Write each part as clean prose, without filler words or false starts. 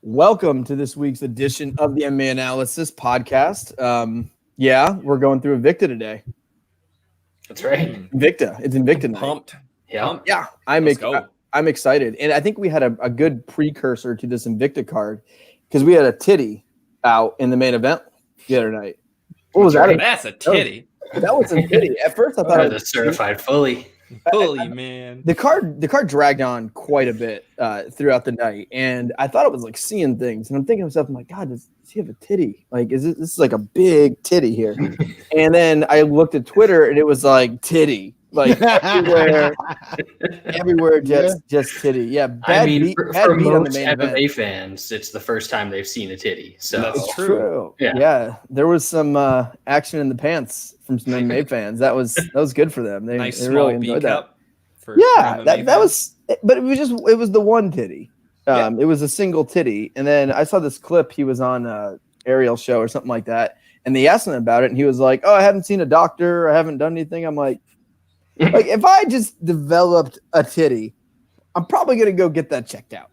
Welcome to this week's edition of the MMA Analysis podcast. We're going through Invicta today. That's right. Invicta. It's Invicta night. Pumped. Yeah. I'm excited. And I think we had a good precursor to this Invicta card because we had a titty out in the main event the other night. What was that? That's a titty. That was a titty. At first I thought it was a certified fully. Fully, man. The card dragged on quite a bit throughout the night, and I thought it was like seeing things. And I'm thinking to myself, I'm like, God, does he have a titty? Like, this is like a big titty here? And then I looked at Twitter, and it was like titty, like everywhere, just titty. Yeah, bad beat on the main MMA fans, it's the first time they've seen a titty. So that's true. Yeah, there was some action in the pants from some MMA fans. That was good for them. They really enjoyed that. That was, but it was the one titty. It was a single titty, and then I saw this clip. He was on a Ariel show or something like that, and they asked him about it, and he was like, "Oh, I haven't seen a doctor. I haven't done anything." I'm like if I just developed a titty, I'm probably gonna go get that checked out.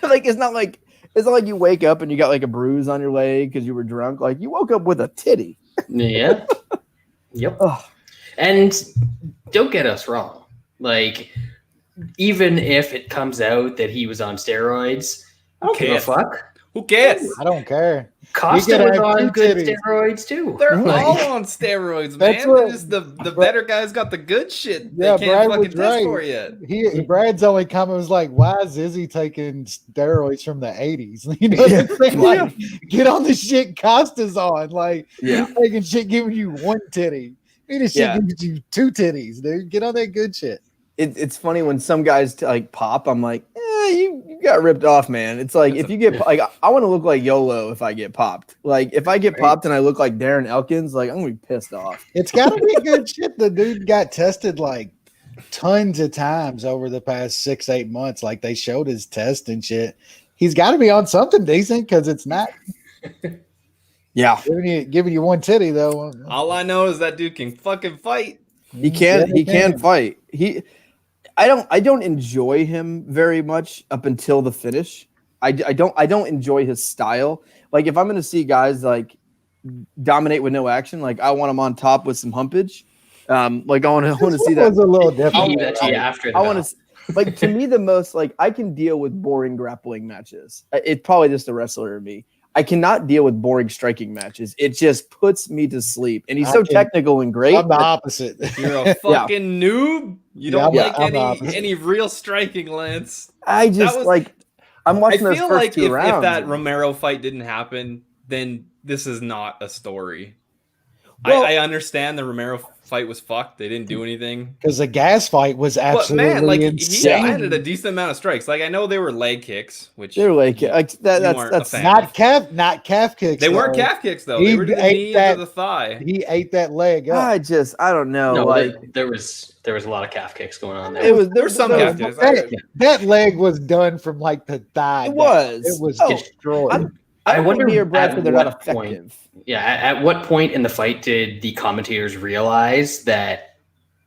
Like it's not like you wake up and you got like a bruise on your leg because you were drunk. Like you woke up with a titty. Yeah. Yep. And don't get us wrong. Like, even if it comes out that he was on steroids, I don't give a fuck. Who cares? I don't care. Costa was on good steroids too. They're all on steroids, man. They're just the better guys got the good shit. Yeah, they can't Brad fucking was test right. for yet. Brad's only comment was like, "Why is Izzy taking steroids from the '80s?" You know what I'm saying? Like, get on the shit Costa's on. Like, he's taking shit, giving you one titty. He just shit giving you two titties, dude. Get on that good shit. It's funny when some guys like pop. I'm like, you got ripped off, man. It's like if you get like, I want to look like YOLO if I get popped. Like if I get popped and I look like Darren Elkins, like I'm gonna be pissed off. It's got to be good shit. The dude got tested like tons of times over the past 6-8 months. Like they showed his test and shit. He's got to be on something decent because it's not. Yeah, giving you one titty though. All I know is that dude can fucking fight. He can fight. I don't enjoy him very much up until the finish. I don't enjoy his style. Like if I'm going to see guys like dominate with no action, like I want him on top with some humpage. Like I want to see that. Was a little different. I want to like to me the most like I can deal with boring grappling matches. It's probably just a wrestler in me. I cannot deal with boring striking matches. It just puts me to sleep. And he's so technical and great. I'm the opposite. You're a fucking noob. You don't like any real striking, Lance. I'm watching those first two rounds. If that Romero fight didn't happen, then this is not a story. Well, I understand the Romero fight was fucked. They didn't do anything. Because the gas fight was absolutely insane. He landed a decent amount of strikes. Like I know they were leg kicks, which they were leg kicks. Like, that's not calf kicks. They weren't calf kicks though. They were to the knee or the thigh. He ate that leg up. I don't know. No, like there was a lot of calf kicks going on there. There was some calf kicks. That leg was done from like the thigh. It was destroyed. I wonder Bradford, they're not effective. At what point in the fight did the commentators realize that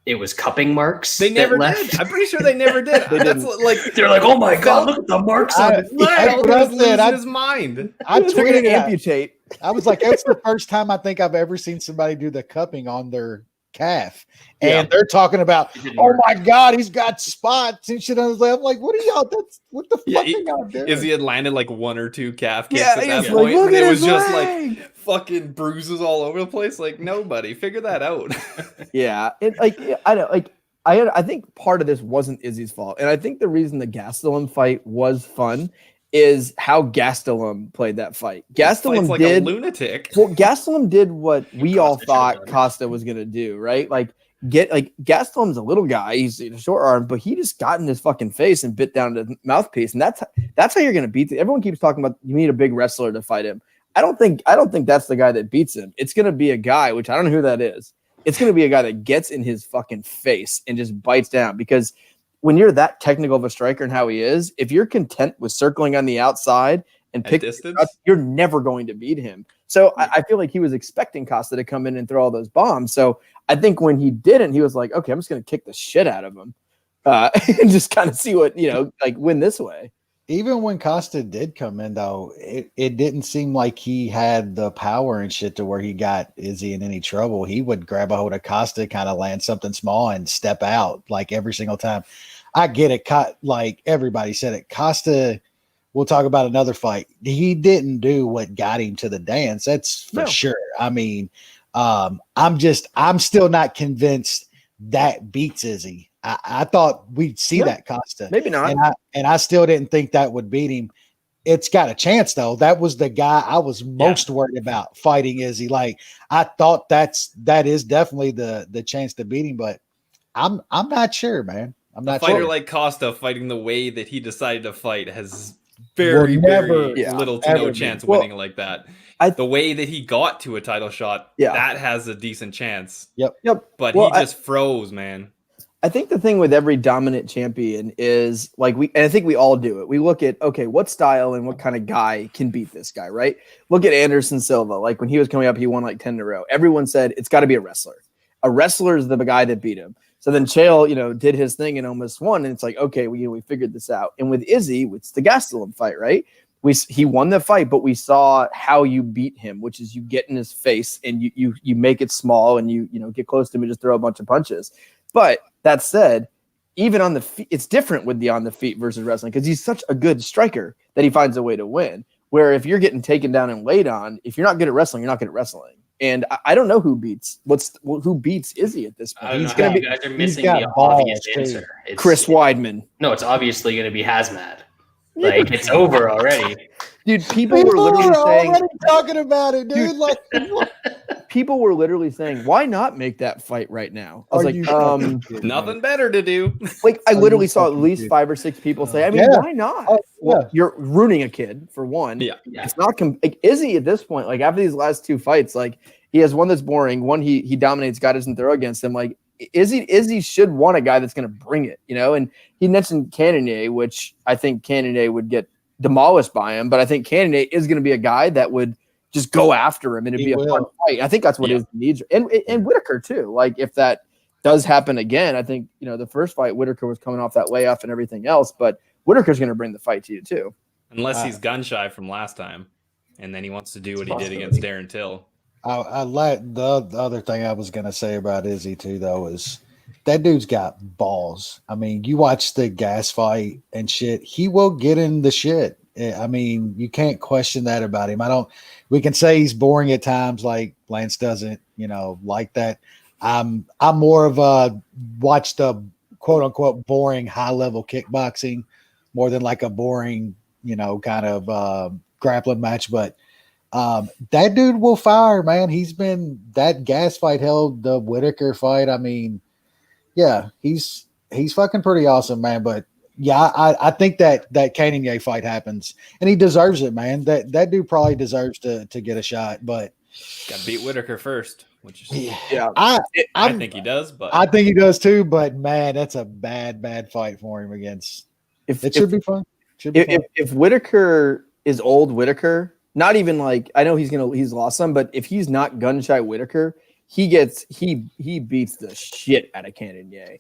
it was cupping marks? They never did. I'm pretty sure they never did. They're like, oh my god, look at the marks on his leg. He was losing his mind. I tweeted to amputate. I was like, that's the first time I think I've ever seen somebody do the cupping on their calf. And they're talking about, oh my god, he's got spots and shit on his leg. I'm like, what are y'all? What the fuck are y'all doing? Is he had landed like one or two calf kicks at that point? Like, and it was just like fucking bruises all over the place. Like nobody figure that out. I think part of this wasn't Izzy's fault, and I think the reason the Gastelum fight was fun is how Gastelum played that fight. Gastelum did a lunatic. Well, Gastelum did what we all thought Costa was gonna do, right? Gastelum's a little guy, he's a short arm, but he just got in his fucking face and bit down the mouthpiece, and that's how you're gonna beat it. Everyone keeps talking about you need a big wrestler to fight him. I don't think that's the guy that beats him. It's gonna be a guy, which I don't know who that is. It's gonna be a guy that gets in his fucking face and just bites down, because when you're that technical of a striker and how he is, if you're content with circling on the outside and pick distance, you're never going to beat him. So I feel like he was expecting Costa to come in and throw all those bombs. So I think when he didn't, he was like, okay, I'm just going to kick the shit out of him and just kind of see what, win this way. even when Costa did come in, though, it didn't seem like he had the power and shit to where he got Izzy in any trouble. He would grab a hold of Costa, kind of land something small and step out like every single time. I get it. Like everybody said it. Costa, we'll talk about another fight. He didn't do what got him to the dance. That's for sure. I mean, I'm still not convinced that beats Izzy. I thought we'd see that Costa. Maybe not. And I still didn't think that would beat him. It's got a chance, though. That was the guy I was most worried about fighting Izzy. Like, I thought that is definitely the chance to beat him, but I'm not sure, man. I'm not sure. A fighter like Costa fighting the way that he decided to fight has very little to no chance of winning like that. The way that he got to a title shot, that has a decent chance. Yep. But he just froze, man. I think the thing with every dominant champion is and I think we all do it. We look at, okay, what style and what kind of guy can beat this guy, right? Look at Anderson Silva. Like when he was coming up, he won like 10 in a row. Everyone said it's got to be a wrestler. A wrestler is the guy that beat him. So then Chael, did his thing and almost won. And it's like, okay, we figured this out. And with Izzy, it's the Gastelum fight, right? He won the fight, but we saw how you beat him, which is you get in his face and you make it small and you get close to him and just throw a bunch of punches. But that said, even on the feet, it's different with the on the feet versus wrestling because he's such a good striker that he finds a way to win. Where if you're getting taken down and laid on, if you're not good at wrestling, you're not good at wrestling. And I don't know who beats Izzy at this point. You guys are missing the obvious answer. Chris Weidman. No, it's obviously going to be Hazmat. Like it's over already, dude. People were literally saying, talking about it, dude. Like, people were literally saying, why not make that fight right now? I was nothing better to do. Like, I literally saw at least 5 or 6 people say, why not? Well, you're ruining a kid for one. Yeah. It's not Izzy at this point. Like after these last 2 fights, like he has one that's boring. One he dominates, guy doesn't throw against him. Like Izzy should want a guy that's going to bring it, And he mentioned Cannonier, which I think Cannonier would get demolished by him, but I think Cannonier is going to be a guy that would just go after him and it'd be a fun fight. I think that's what Izzy needs, and Whitaker too. Like if that does happen again, I think the first fight Whitaker was coming off that layoff and everything else, but Whitaker's going to bring the fight to you too, unless he's gun shy from last time, and then he wants to do what he did against Darren Till. I like the other thing I was going to say about Izzy too, though, is that dude's got balls. I mean, you watch the gas fight and shit, he will get in the shit. I mean, you can't question that about him. We can say he's boring at times, like Lance doesn't, like that. I'm more of a watch the quote unquote boring high level kickboxing more than like a boring, kind of grappling match. But that dude will fire, man. He's been that gas fight held the Whitaker fight. I mean, yeah, he's fucking pretty awesome, man. But yeah, I think that Cannonier fight happens, and he deserves it, man. That dude probably deserves to get a shot, but got to beat Whitaker first, which is I think he does, but I think he does too. But man, that's a bad fight for him against. It should be fun. If Whitaker is old Whitaker, not even like I know he's lost some, but if he's not gun shy Whitaker, he beats the shit out of Cannonier.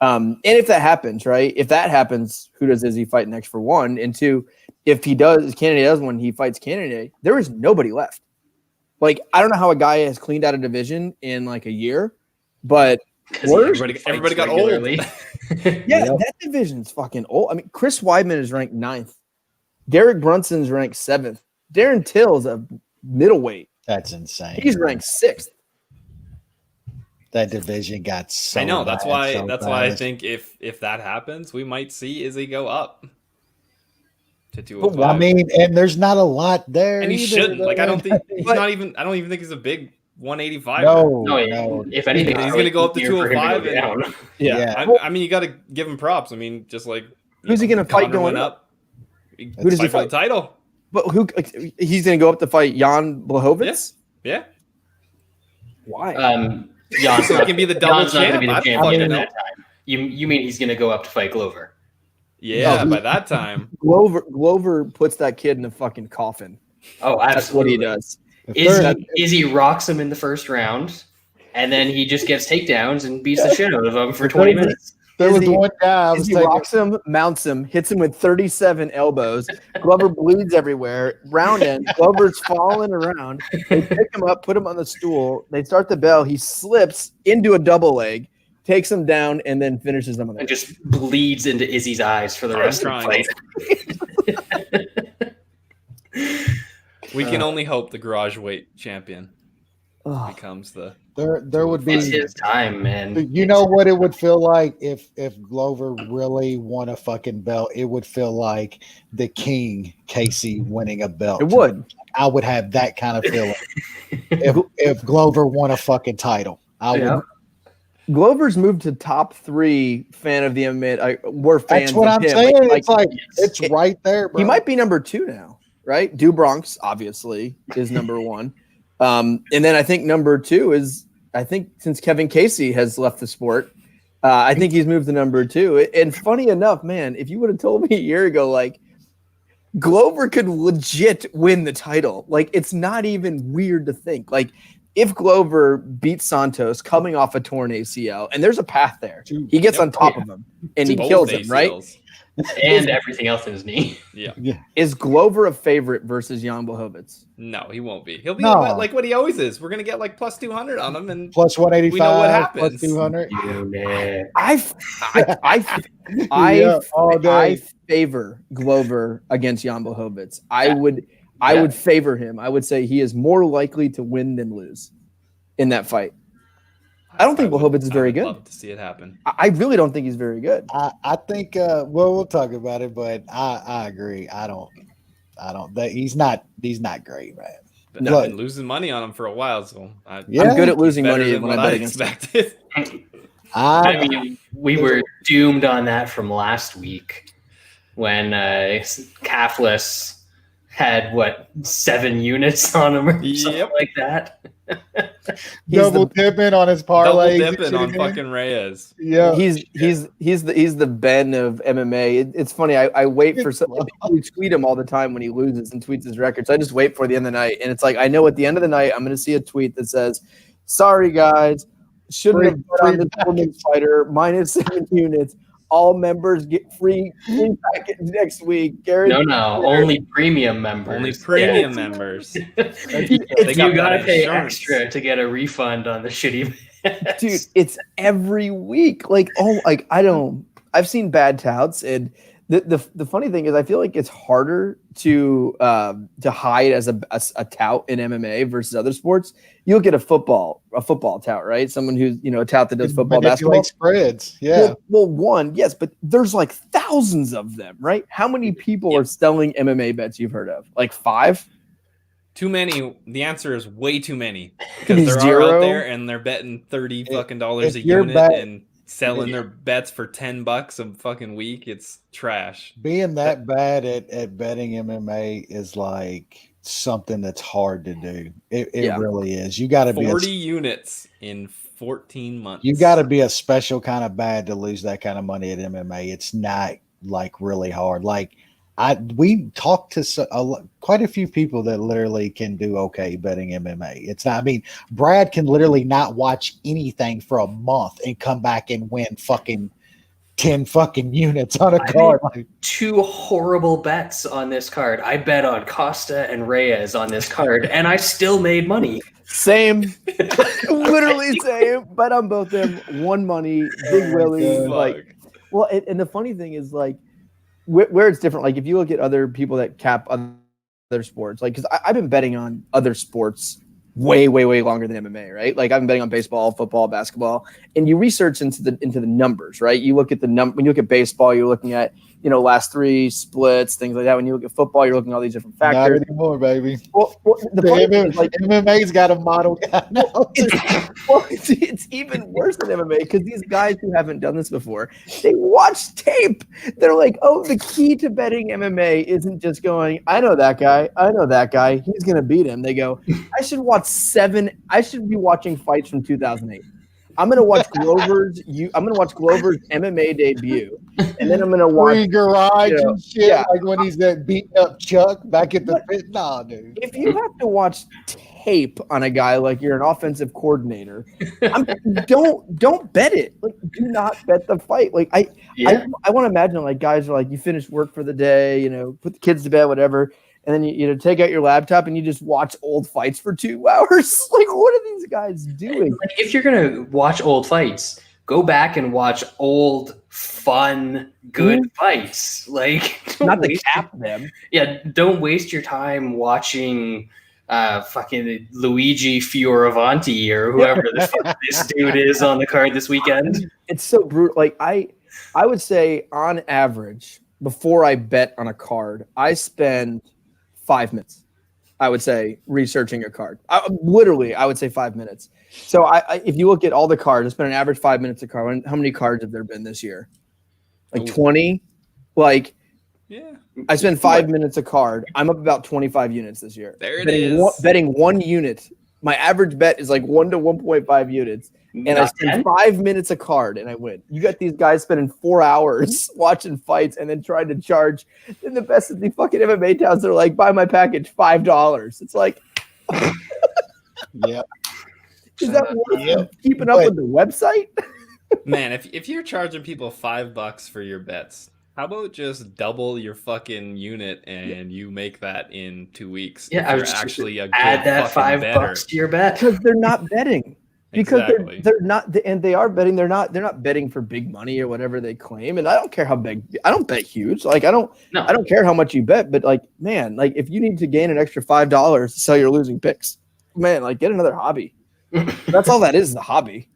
And if that happens, right? If that happens, who does Izzy fight next for one? And two, if Cannonier does when he fights Cannonier, there is nobody left. Like I don't know how a guy has cleaned out a division in like a year, but everybody got old. That division's fucking old. I mean, Chris Weidman is ranked 9th. Derek Brunson's ranked 7th. Darren Till's a middleweight. That's insane. He's ranked 6th. That division got so I know that's bad, why I think if that happens, we might see Izzy go up to 205. I mean, and there's not a lot there, and he either, shouldn't. Like I don't think he's not even. I don't even think he's a big 185. No. If anything, he's going to go up to 205. Yeah. I mean, you got to give him props. I mean, just like who's he going to fight going up? Who does he fight for the title? But he's going to go up to fight Jan Blachowicz? Yeah. Why? Jan's so it can be the double Jan's not going to be the champion at know. that time. You mean he's going to go up to fight Glover? Yeah, by that time. Glover puts that kid in a fucking coffin. Oh, absolutely. That's what he does. Izzy rocks him in the first round, and then he just gets takedowns and beats the shit out of him for 20 minutes. There was one guy. He rocks him, mounts him, hits him with 37 elbows. Glover bleeds everywhere. Round end. Glover's falling around. They pick him up, put him on the stool. They start the bell. He slips into a double leg, takes him down, and then finishes him on the and just bleeds into Izzy's eyes for the rest of the fight. We can only hope the garage weight champion becomes the. There would be. It's his time, man. You know what it would feel like if Glover really won a fucking belt? It would feel like the King Casey winning a belt. It would. I would have that kind of feeling if Glover won a fucking title. I would. Glover's moved to top 3 fan of the MMA. We're fans. That's what I'm saying. It's right there, bro. He might be number 2 now, right? Du Bronx obviously is number 1. And then I think number 2 is, I think since Kevin Casey has left the sport, I think he's moved to number 2. And funny enough, man, if you would have told me a year ago, like Glover could legit win the title, like it's not even weird to think. Like if Glover beats Santos coming off a torn ACL, and there's a path there, he gets on top of him and he kills him, right? And everything else in his knee. Yeah. Is Glover a favorite versus Jan Blachowicz? No, he won't be. He'll be like what he always is. We're gonna get like plus 200 on him, and plus 185. We know what happens. Plus 200. I favor Glover against Jan Blachowicz. I would favor him. I would say he is more likely to win than lose in that fight. I don't think Blachowicz is very good. I'd love to see it happen. I really don't think he's very good. I think we'll talk about it, but I agree. I don't he's not great, man. But I've been losing money on him for a while, so I'm good at losing money when I bet against expected. I mean, we were doomed on that from last week when Calfless had 7 units on him or something like that. Double dipping on his parlay. Double dipping on fucking Reyes. Yeah, he's the Ben of MMA. It's funny. I wait for something. We tweet him all the time when he loses and tweets his records. I just wait for the end of the night, and it's like I know at the end of the night I'm going to see a tweet that says, "Sorry guys, shouldn't have put on this women's fighter -7 units. All members get free package next week." Gary, no, only premium members. Only premium members. You gotta pay extra to get a refund on the shitty bets. Dude, it's every week. I've seen bad touts, and the funny thing is I feel like it's harder to hide as a tout in MMA versus other sports. You look at a football tout, right? Someone who's a tout that does football, basketball spreads. Yeah. Well, yes, but there's like thousands of them, right? How many people are selling MMA bets you've heard of? Like 5? Too many. The answer is way too many because they're all out there and they're betting $30 fucking a unit and selling their bets for $10 a fucking week. It's trash. Being that bad at betting MMA is like something that's hard to do. It really is. You got to be 40 units in 14 months. You got to be a special kind of bad to lose that kind of money at MMA. It's not like really hard. Like we talked to quite a few people that literally can do okay betting MMA. It's not. I mean, Brad can literally not watch anything for a month and come back and win fucking 10 fucking units on a card. Like 2 horrible bets on this card. I bet on Costa and Reyes on this card, and I still made money. Same, literally same. Bet on both them. Won money. Big Willie. And the funny thing is like where it's different. Like if you look at other people that cap other sports, like because I've been betting on other sports way longer than MMA, right? Like I've been betting on baseball, football, basketball, and you research into the numbers, right? You look at when you look at baseball, you're looking at last 3 splits, things like that. When you look at football, you're looking at all these different factors. Not anymore, baby. Well the MMA, like MMA's got a model now. It's even worse than MMA because these guys who haven't done this before, they watch tape. They're like, oh, the key to betting MMA isn't just going, I know that guy, he's gonna beat him. They go, I should be watching fights from 2008. I'm gonna watch Glover's MMA debut, and then I'm gonna watch Free garage and shit. Like when he's beating up Chuck back at the pit. Nah, dude. If you have to watch tape on a guy like you're an offensive coordinator. Don't bet it. Like, do not bet the fight. Like I want to imagine like guys are like, you finish work for the day, put the kids to bed, whatever, and then you take out your laptop and you just watch old fights for 2 hours. Like, what are these guys doing? Like, if you're gonna watch old fights, go back and watch old, fun, good fights. Like, not to cap them. Yeah, don't waste your time watching fucking Luigi Fioravanti or whoever the fuck this dude is on the card this weekend. It's so brutal. Like, I would say on average, before I bet on a card, I spend 5 minutes, I would say, researching a card. I would say 5 minutes. So if you look at all the cards, I spent an average 5 minutes a card. How many cards have there been this year? Like 20? Like, yeah. I spent 5 minutes a card. I'm up about 25 units this year. There it is. Betting 1 unit. My average bet is like 1 to 1.5 units. And I spend 5 minutes a card and I win. You got these guys spending 4 hours watching fights and then trying to charge. Then the best of the fucking MMA towns are like, buy my package, $5. It's like, yeah. Is that worth keeping up with the website? Man, if you're charging people $5 for your bets, how about just double your fucking unit and you make that in 2 weeks? Yeah, I was actually a good add that $5 to your bet because they're not betting. Because exactly. they're not, and they are betting. They're not betting for big money or whatever they claim. And I don't care how big. I don't bet huge. Like I don't care how much you bet. But like, man, like if you need to gain an extra $5 to sell your losing picks, man, like get another hobby. That's all that is a hobby.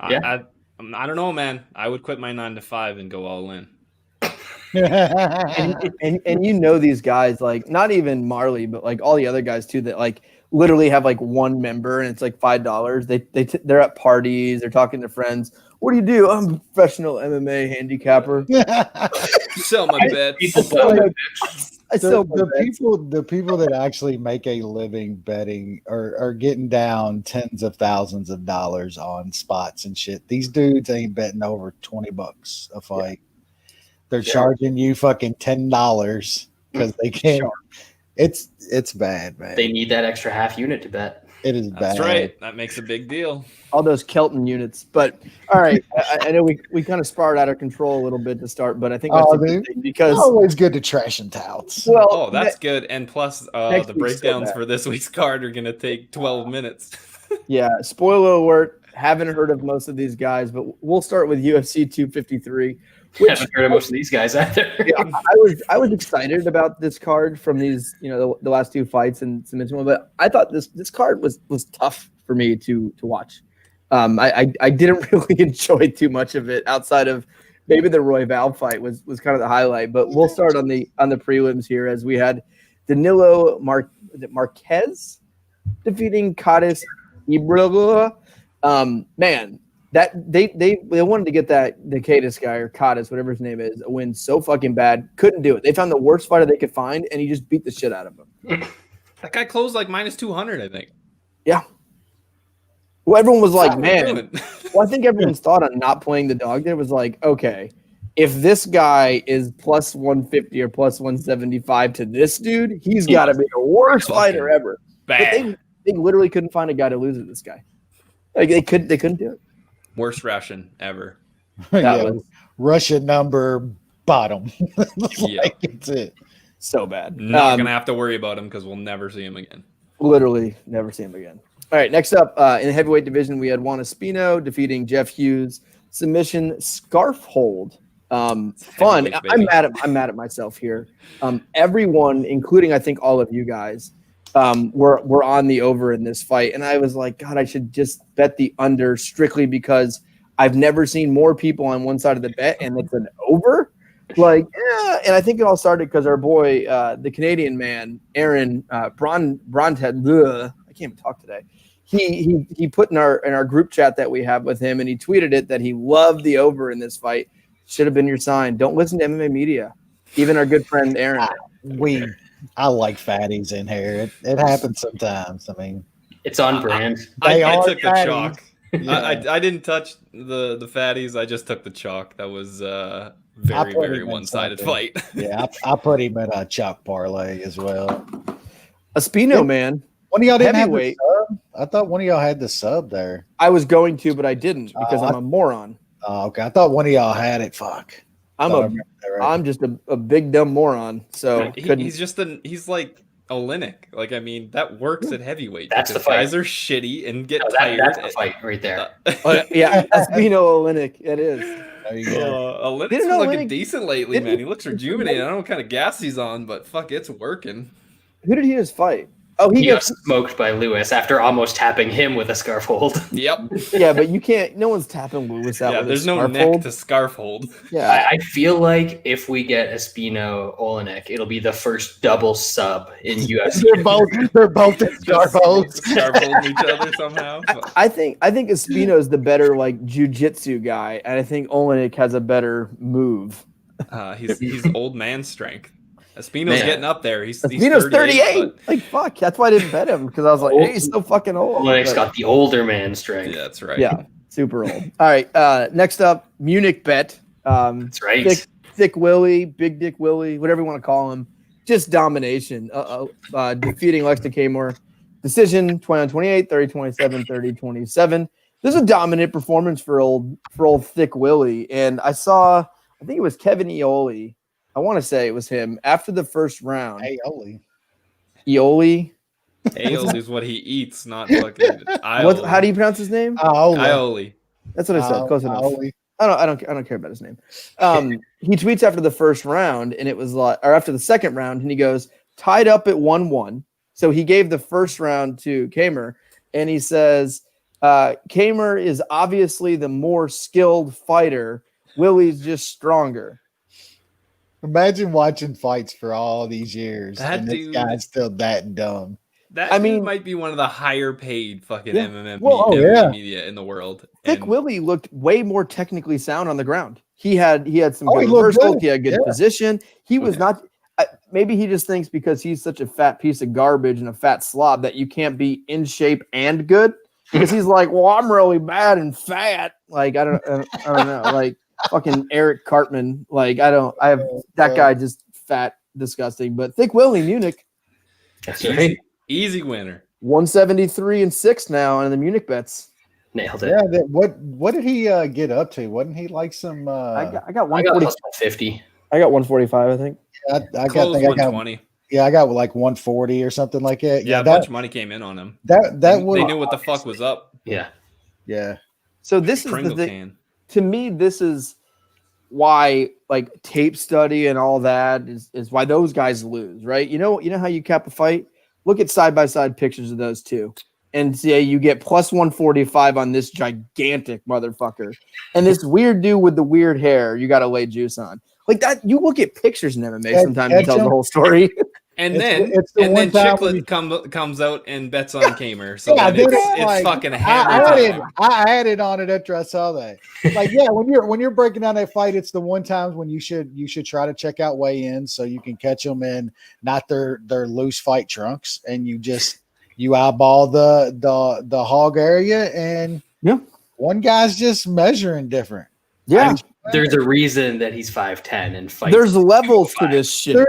Yeah. I don't know, man. I would quit my 9 to 5 and go all in. and these guys, like not even Marley, but like all the other guys too, that like literally have like one member and it's like $5. They're at parties, they're talking to friends. What do you do? I'm a professional MMA handicapper. Sell my bets. The people that actually make a living betting are getting down tens of thousands of dollars on spots and shit. These dudes ain't betting over $20 a fight. Yeah. They're charging you fucking $10 because they can't. It's bad, man. They need that extra half unit to bet. It is bad. That's right. That makes a big deal. All those Kelton units. But all right, I know we kind of spiraled out of control a little bit to start, but I think that's a good thing because it's always good to trash and touts. Well, that's good. And plus, the breakdowns for this week's card are going to take 12 minutes. Yeah. Spoiler alert. Haven't heard of most of these guys, but we'll start with UFC 253. Haven't heard of most of these guys either. Yeah, I was excited about this card from these, the last two fights and some intimate, but I thought this card was tough for me to watch. I didn't really enjoy too much of it outside of maybe the Roy Val fight was kind of the highlight. But we'll start on the prelims here as we had Danilo Marquez defeating Cadiz Ibrahimovic. Man. That they wanted to get the Cadiz guy or Cadiz, whatever his name is, a win so fucking bad. Couldn't do it. They found the worst fighter they could find, and he just beat the shit out of him. That guy closed like minus 200, I think. Yeah. Well, everyone was like, man. Well, I think everyone's thought on not playing the dog there was like, okay, if this guy is plus 150 or plus 175 to this dude, he's got to be the worst fighter ever. But they literally couldn't find a guy to lose to this guy. Like they couldn't do it. Worst Russian ever. That was Russian number bottom. It's it. So bad. Not gonna have to worry about him because we'll never see him again. Literally never see him again. All right, next up in the heavyweight division, we had Juan Espino defeating Jeff Hughes. Submission scarf hold. Fun. I'm mad at myself here. Everyone, including I think all of you guys, were on the over in this fight, and I was like, God, I should just bet the under strictly because I've never seen more people on one side of the bet, and it's an over. Like, yeah, and I think it all started because our boy, the Canadian man, Aaron Bronted, I can't even talk today. He put in our group chat that we have with him, and he tweeted it that he loved the over in this fight. Should have been your sign. Don't listen to MMA media. Even our good friend Aaron. I like fatties in here. It happens sometimes. I mean, it's on brand. I took the chalk. Yeah. I didn't touch the fatties. I just took the chalk. That was very, very one-sided fight. Yeah, I put him in a chalk parlay as well. Espino, man. One of y'all didn't have the heavyweight. sub? I thought one of y'all had the sub there. I was going to, but I didn't because I'm a moron. Oh, okay. I thought one of y'all had it. Fuck. I'm just a big dumb moron. So he's like Olenek. Like, I mean, that works at heavyweight. That's the fight. Guys are shitty and get tired. That's the fight right there. Yeah, Espino Olenek. It is. There you go. Olenek's been looking decent lately, man. He looks rejuvenated. I don't know what kind of gas he's on, but fuck, it's working. Who did he just fight? Oh, he got smoked by Lewis after almost tapping him with a scarf hold. Yep. Yeah, but you can't. No one's tapping Lewis out. Yeah, with there's a no scarf neck hold. to scarf hold. Yeah, I feel like if we get Espino Olenek, it'll be the first double sub in UFC. they're both scarf holds. Scarf holding each other somehow. I think Espino's the better like jiu-jitsu guy, and I think Olenek has a better move. He's old man strength. Espino's getting up there. Espino's 38. Like, fuck. That's why I didn't bet him, because I was like, hey, he's so fucking old. Olenek's got the older man strength. Yeah, that's right. Yeah, super old. All right. Next up, Munich Bet. That's right. Thick Willie, Big Dick Willie, whatever you want to call him. Just domination. Defeating Lex DeCamore. Decision 29-28, 30-27, 30-27. This is a dominant performance for old Thick Willie. And I think it was Kevin Ioli. I want to say it was him after the first round. Ioli is what he eats, not fucking Ioli. How do you pronounce his name? Ioli. That's what I said. Close enough. I don't care about his name. He tweets after the first round, and it was like, or after the second round, and he goes, tied up at 1-1. So he gave the first round to Kamer, and he says, Kamer is obviously the more skilled fighter. Willie's just stronger. Imagine watching fights for all these years, and this dude, guy's still that dumb. Dude might be one of the higher paid fucking MMA media in the world. Thick Willie looked way more technically sound on the ground. He had some good reversals. He had good position. He was not. Maybe he just thinks because he's such a fat piece of garbage and a fat slob that you can't be in shape and good. Because he's like, well, I'm really bad and fat. Like I don't know. Like fucking Eric Cartman. Like I have that guy just fat, disgusting. But Thick Willie Munich. That's right. Easy winner. 173-6 now on the Munich bets. Nailed it. Yeah. What did he get up to? Wasn't he like some? I got 150. I got 145. I think. I got 120. I got like 140 or something like that. Yeah, a bunch of money came in on him. They knew what the fuck was up. Yeah. So this is the thing. To me, this is why like tape study and all that is why those guys lose, right? You know how you cap a fight? Look at side-by-side pictures of those two and say you get plus 145 on this gigantic motherfucker. And this weird dude with the weird hair, you got to lay juice on. Like that, you look at pictures in MMA sometimes and tell the whole story. And then Chiclet comes out and bets on Kamer. So it's fucking hammer. I added on it after I saw that. Like, yeah, when you're breaking down that fight, it's the one time when you should try to check out weigh-ins so you can catch them in not their loose fight trunks, and you eyeball the hog area, and one guy's just measuring different. Yeah. There's a reason that he's 5'10" and fights. There's levels to this shit.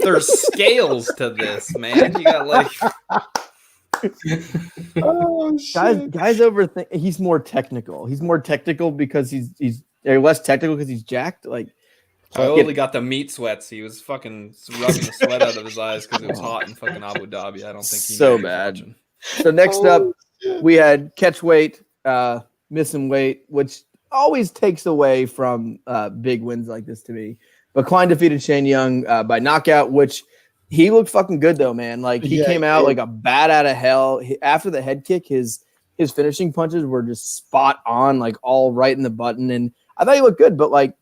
There's scales to this, man. You got like guys overthink. He's more technical. He's more technical because he's less technical because he's jacked. Like I only got the meat sweats. He was fucking rubbing the sweat out of his eyes because it was hot in fucking Abu Dhabi. I don't think he so bad. Watching. So next up, we had catch weight, missing weight, which always takes away from big wins like this to me. But Klein defeated Shane Young by knockout, which he looked fucking good though, man. Like he came out like a bat out of hell. After the head kick, his finishing punches were just spot on, like all right in the button. And I thought he looked good, but like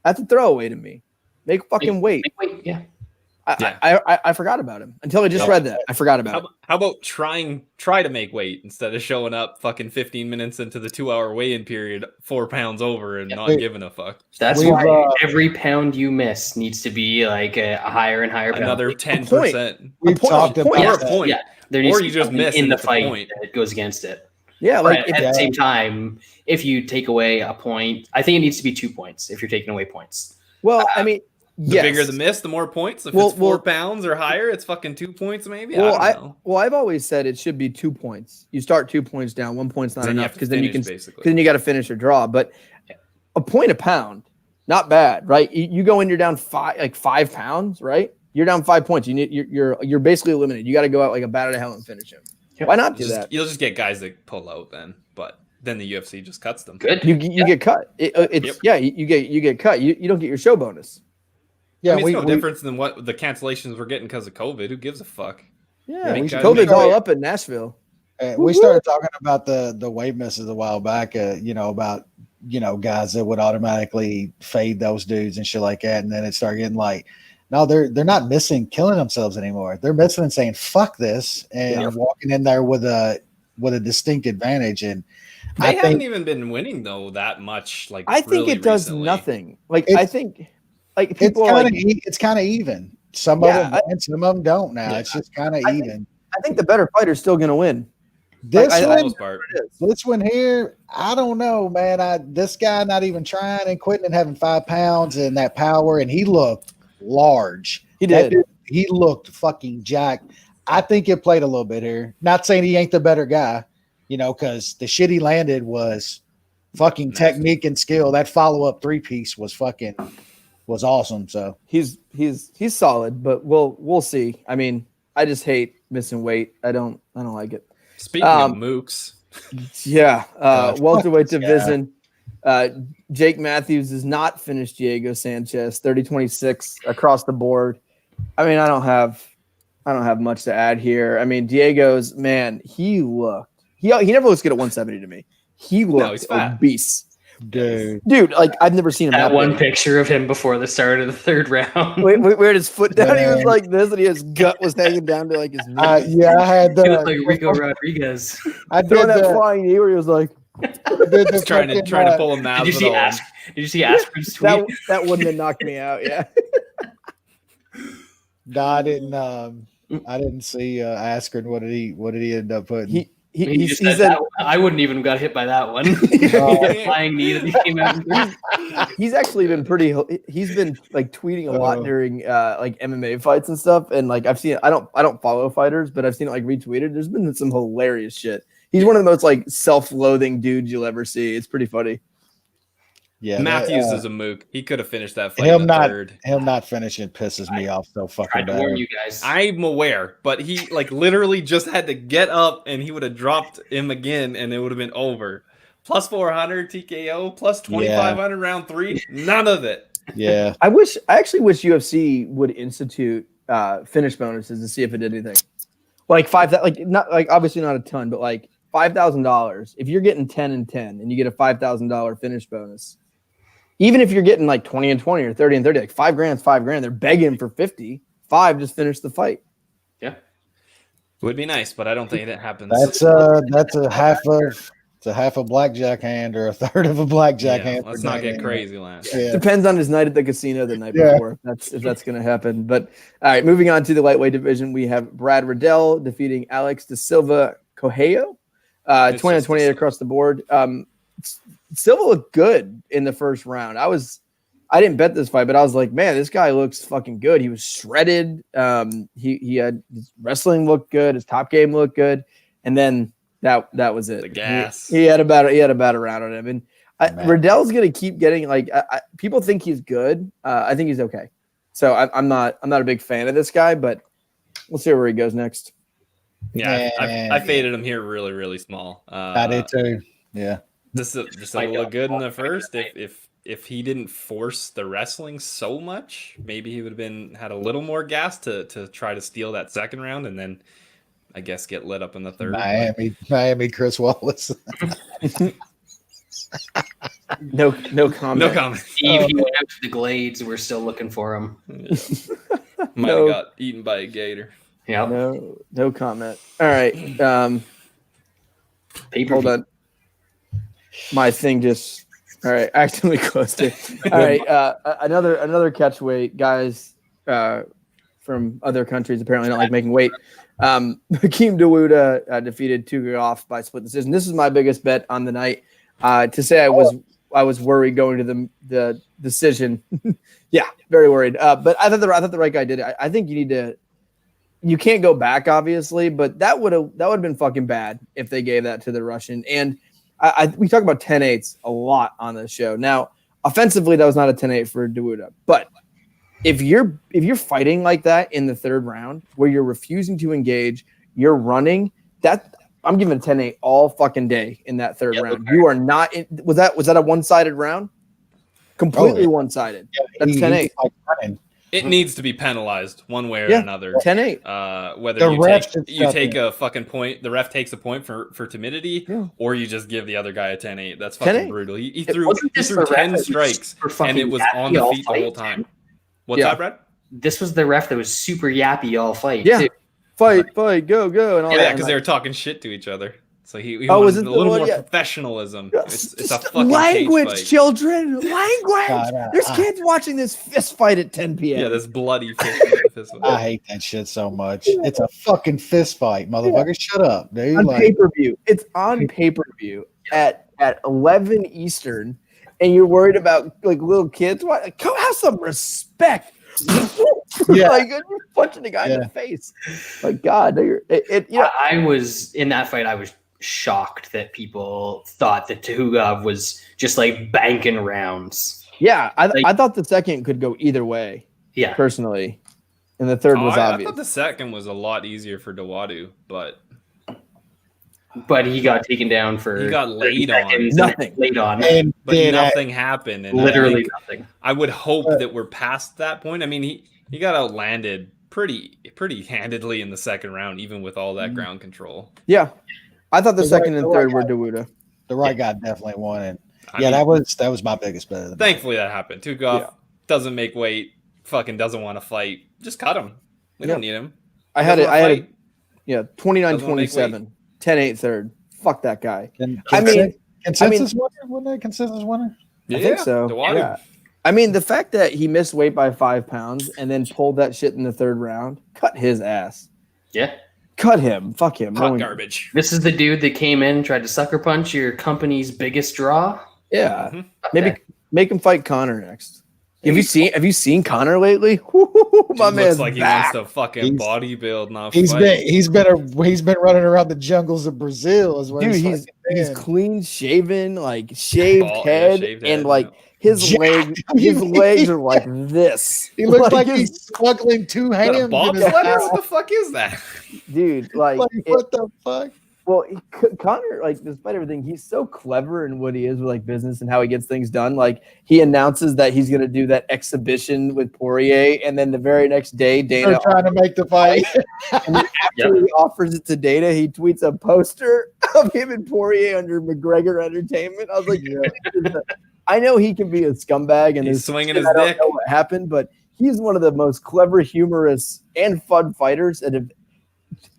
that's a throwaway to me. Make fucking weight. Yeah. I forgot about him until I just read that. I forgot about him. How about try to make weight instead of showing up fucking 15 minutes into the 2-hour weigh-in period 4 pounds over and not giving a fuck? That's why every pound you miss needs to be like a higher and higher pound. Another 10%. We've talked about a point. Yeah, there needs or to you be just miss in the fight that it goes against it. Yeah, like at the same time, if you take away a point, I think it needs to be 2 points if you're taking away points. Well, I mean, The bigger the miss, the more points. If it's 4 pounds or higher, it's fucking 2 points maybe. Well, I don't know. Well, I've always said it should be 2 points. You start 2 points down, 1 point's not enough because then you got to finish or draw. But a point a pound, not bad, right? You go in, you're down 5 pounds, right? You're down 5 points. You're basically eliminated. You got to go out like a bat out of hell and finish him. Why not do that? You'll just get guys that pull out then, but then the UFC just cuts them. Good. You get cut. You get cut. You don't get your show bonus. Yeah, I mean, it's no difference than what the cancellations we're getting because of COVID. Who gives a fuck? Yeah, COVID's all up in Nashville. We started talking about the weight misses a while back. About guys that would automatically fade those dudes and shit like that, and then it started getting like, no, they're not missing killing themselves anymore. They're missing and saying fuck this and walking in there with a distinct advantage. And they haven't even been winning though that much. Like I think it does nothing. Like I think. Like people it's kind of even. Some of them win, some of them don't now. Yeah, it's just kind of even. I think the better fighter's still going to win. This one here, I don't know, man. This guy not even trying and quitting and having 5 pounds and that power, and he looked large. He did. He looked fucking jacked. I think it played a little bit here. Not saying he ain't the better guy, because the shit he landed was fucking technique and skill. That follow-up 3-piece was awesome. So he's solid, but we'll see. I mean, I just hate missing weight. I don't like it. Speaking of mooks, welterweight division. Jake Matthews does not finish Diego Sanchez 30-26 across the board. I mean, I don't have much to add here. I mean, Diego's man, he never looks good at 170 to me. He looked obese. Dude, like I've never seen him. That one picture of him before the start of the 3rd round. Where his foot down, he was like this, and his gut was hanging down to like his knee. I had he looked like Rico Rodriguez. I did that flying knee where he was like just trying to pull him out. Did you see Askren's tweet? That wouldn't have knocked me out. Yeah. No, I didn't. I didn't see Askren. What did he end up putting? He said I wouldn't even have got hit by that one. Flying knee that he came out. He's actually been he's been like tweeting a lot during like MMA fights and stuff. And like I've seen, I don't follow fighters, but I've seen it like retweeted. There's been some hilarious shit. He's one of the most like self-loathing dudes you'll ever see. It's pretty funny. Yeah, Matthews is a mook. He could have finished that fight in the 3rd. Him not finishing pisses me off so fucking bad. Warn you guys. I'm aware, but he like literally just had to get up and he would have dropped him again and it would have been over. Plus 400 TKO, plus 2,500 round 3. None of it. Yeah. I actually wish UFC would institute finish bonuses to see if it did anything. Like obviously not a ton, but like $5,000. If you're getting 10 and 10 and you get a $5,000 finish bonus. Even if you're getting like 20 and 20 or 30 and 30, like $5,000, they're begging for 50. 5 just finish the fight. Yeah. Would be nice, but I don't think that happens. That's a half a blackjack hand or a third of a blackjack hand. Let's not get crazy, Lance. Yeah. Depends on his night at the casino the night before. If that's going to happen. But all right, moving on to the lightweight division, we have Brad Riddell defeating Alex da Silva Correia, 20-28 across the board. Silva looked good in the first round. I didn't bet this fight, but I was like, man, this guy looks fucking good. He was shredded. He had his wrestling looked good. His top game looked good. And then that was it. The gas. He had about a round on him. And Riddell's going to keep getting like, people think he's good. I think he's okay. So I'm not a big fan of this guy, but we'll see where he goes next. Yeah. I faded him here really, really small. I did too. Yeah. This will look good in the first. If he didn't force the wrestling so much, maybe he would have had a little more gas to try to steal that second round and then I guess get lit up in the 3rd. Miami Chris Wallace. No comment. No comment. Steve, he went out to the Glades. We're still looking for him. Yeah. Might have got eaten by a gator. Yeah. No comment. All right. Hold on. My thing just accidentally closed it. All right, another catch weight guys from other countries apparently don't like making weight. Hakeem Dawood defeated Tugaoff by split decision. This is my biggest bet on the night. To say I I was worried going to the decision. Yeah, very worried. But I thought the right guy did it. I think you can't go back, obviously, but that would have been fucking bad if they gave that to the Russian. And we talk about 10-8s a lot on this show. Now, offensively, that was not a 10-8 for Dawuda, but if you're fighting like that in the third round, where you're refusing to engage, you're running, that I'm giving a 10-8 all fucking day in that third round. You are not. Was that a one-sided round? Completely one-sided. That's 10-8. It needs to be penalized one way or another. 10-8. Whether you take a fucking point, the ref takes a point for timidity, or you just give the other guy a 10-8. That's fucking brutal. He threw 10 strikes, and it was on the feet the whole time. What's that, Brad? This was the ref that was super yappy all fight. Yeah. Too. Fight, go, and all that. Yeah, because they were talking shit to each other. So he wanted a little more professionalism. It's a fucking language, cage fight. Children. Language. There's kids watching this fist fight at 10 p.m. Yeah, this bloody fist fight. I hate that shit so much. It's a fucking fist fight, motherfucker. Shut up, dude. On pay-per-view. It's on pay-per-view at 11 Eastern, and you're worried about like little kids. What? Come have some respect. Like you're punching the guy in the face. Like God, I was in that fight. I was shocked that people thought that Tuhugov was just like banking rounds. Yeah, I thought the second could go either way. Yeah, personally, and the third was obvious. I thought the second was a lot easier for Dawuda, but he got taken down for. He got laid on. Nothing. Laid on. But nothing happened. And literally nothing. I would hope that we're past that point. I mean, he got outlanded pretty handedly in the second round, even with all that ground control. Yeah. I thought the second and third were Dawuda. The right guy definitely won it. That was my biggest bet. Thankfully that happened. Tuhugov doesn't make weight, fucking doesn't want to fight. Just cut him. We don't need him. I had 29-27. 10-8 third. Fuck that guy. Consensus winner? Wasn't that consensus winner? I think so. Yeah. I mean, the fact that he missed weight by 5 pounds and then pulled that shit in the third round, cut his ass. Yeah. Cut him. Fuck him. Garbage. This is the dude that came in, tried to sucker punch your company's biggest draw. Yeah. Mm-hmm. Maybe make him fight Connor next. Have you seen Connor lately? My man looks like back. He wants to fucking bodybuild now. He's been running around the jungles of Brazil as well. Dude, he's clean shaven, like shaved head, and like his legs are like this. He looks like he's smuggling 2 hams. What the fuck is that? Dude, like what the fuck? Well, Connor, like, despite everything, he's so clever in what he is with like business and how he gets things done. Like, he announces that he's going to do that exhibition with Poirier, and then the very next day, Dana they're trying to make the fight. And then after he offers it to Dana, he tweets a poster of him and Poirier under McGregor Entertainment. I was like, I know he can be a scumbag and he's swinging his dick. I dick. don't know what happened, but he's one of the most clever, humorous, and fun fighters that have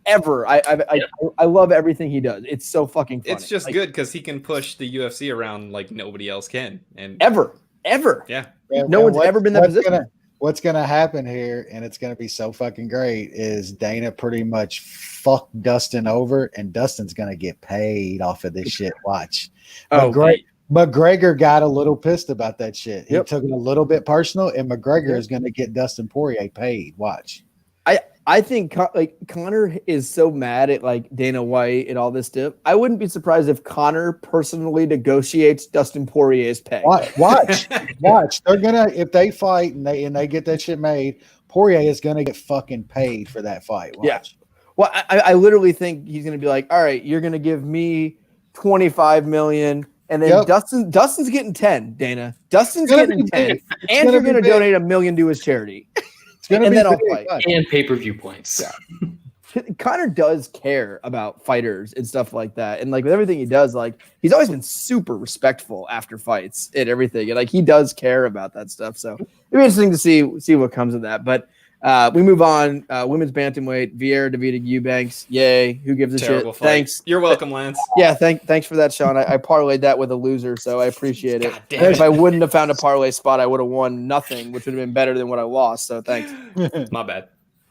ever. I love everything he does. It's so fucking funny. It's just good because he can push the UFC around like nobody else can. And ever. Yeah. No one's ever been in that position. What's gonna happen here, and it's gonna be so fucking great, is Dana pretty much fucked Dustin over, and Dustin's gonna get paid off of this shit. Watch. McGregor got a little pissed about that shit. He took it a little bit personal, and McGregor is gonna get Dustin Poirier paid. Watch. I think Connor is so mad at like Dana White and all this stuff. I wouldn't be surprised if Connor personally negotiates Dustin Poirier's pay. Watch. They're gonna, if they fight and they get that shit made, Poirier is gonna get fucking paid for that fight. Watch. Yeah. Well, I literally think he's gonna be like, all right, you're gonna give me $25 million, and then Dustin's getting 10. Dana, Dustin's getting 10, and you're gonna donate $1 million to his charity. And then I'll fight. And pay-per-view points. Yeah. Connor does care about fighters and stuff like that. And like with everything he does, like he's always been super respectful after fights and everything. And like he does care about that stuff. So it'll be interesting to see what comes of that. But we move on. Women's bantamweight, Vieira defeated Eubanks. Yay. Who gives a Terrible shit? Fight. Thanks. You're welcome, Lance. Yeah, thanks for that, Sean. I parlayed that with a loser, so I appreciate it. If I wouldn't have found a parlay spot, I would have won nothing, which would have been better than what I lost. So thanks. My bad.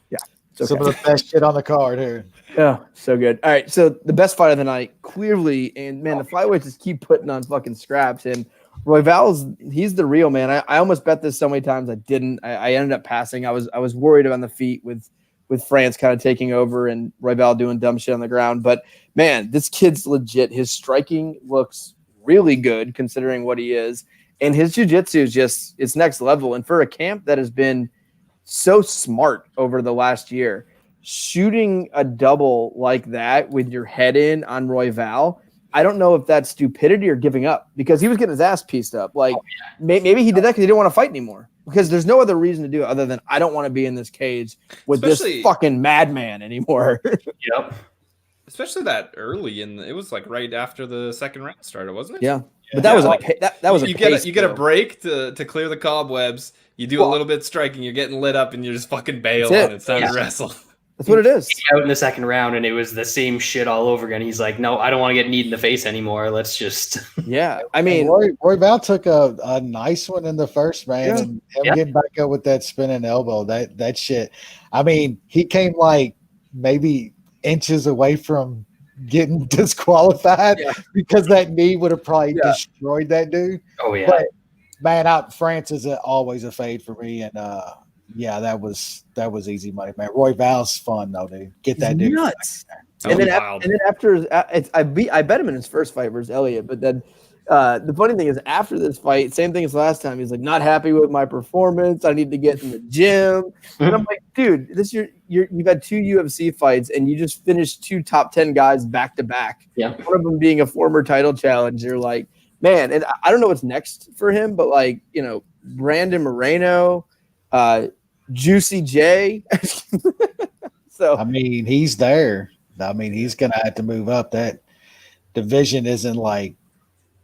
Yeah. Okay. Some of the best shit on the card here. Yeah, so good. All right, so the best fight of the night, clearly, and man, the flyweights just keep putting on fucking scraps. And he's the real man. I almost bet this so many times I didn't. I ended up passing. I was worried on the feet with France kind of taking over and Royval doing dumb shit on the ground. But man, this kid's legit. His striking looks really good considering what he is. And his jiu-jitsu is it's next level. And for a camp that has been so smart over the last year, shooting a double like that with your head in on Royval, I don't know if that's stupidity or giving up because he was getting his ass pieced up. Like maybe he did that because he didn't want to fight anymore because there's no other reason to do it other than I don't want to be in this cage with this fucking madman anymore. Yep. Especially that early it was like right after the second round started, wasn't it? Yeah. But that was like that was you get a break to clear the cobwebs. You do a little bit striking, you're getting lit up, and you just fucking bail and it's time to wrestle. That's what it is. Out in the second round, and it was the same shit all over again. He's like, "No, I don't want to get kneed in the face anymore. Let's just." Yeah, I mean, Royval took a nice one in the first round, and getting back up with that spinning elbow. That shit. I mean, he came like maybe inches away from getting disqualified because that knee would have probably destroyed that dude. Oh yeah, but man, France is always a fade for me, and yeah, that was easy money, man. Royval's fun though, dude. Get that dude nuts. And then after I bet him in his first fight versus Elliott, but then the funny thing is after this fight, same thing as last time. He's like, not happy with my performance. I need to get in the gym. And I'm like, dude, you've had 2 UFC fights and you just finished 2 top 10 guys back to back. Yeah, one of them being a former title challenger. Like, man, and I don't know what's next for him, but like, you know, Brandon Moreno. Juicy J. So I mean, he's there. I mean, he's gonna have to move up. That division isn't like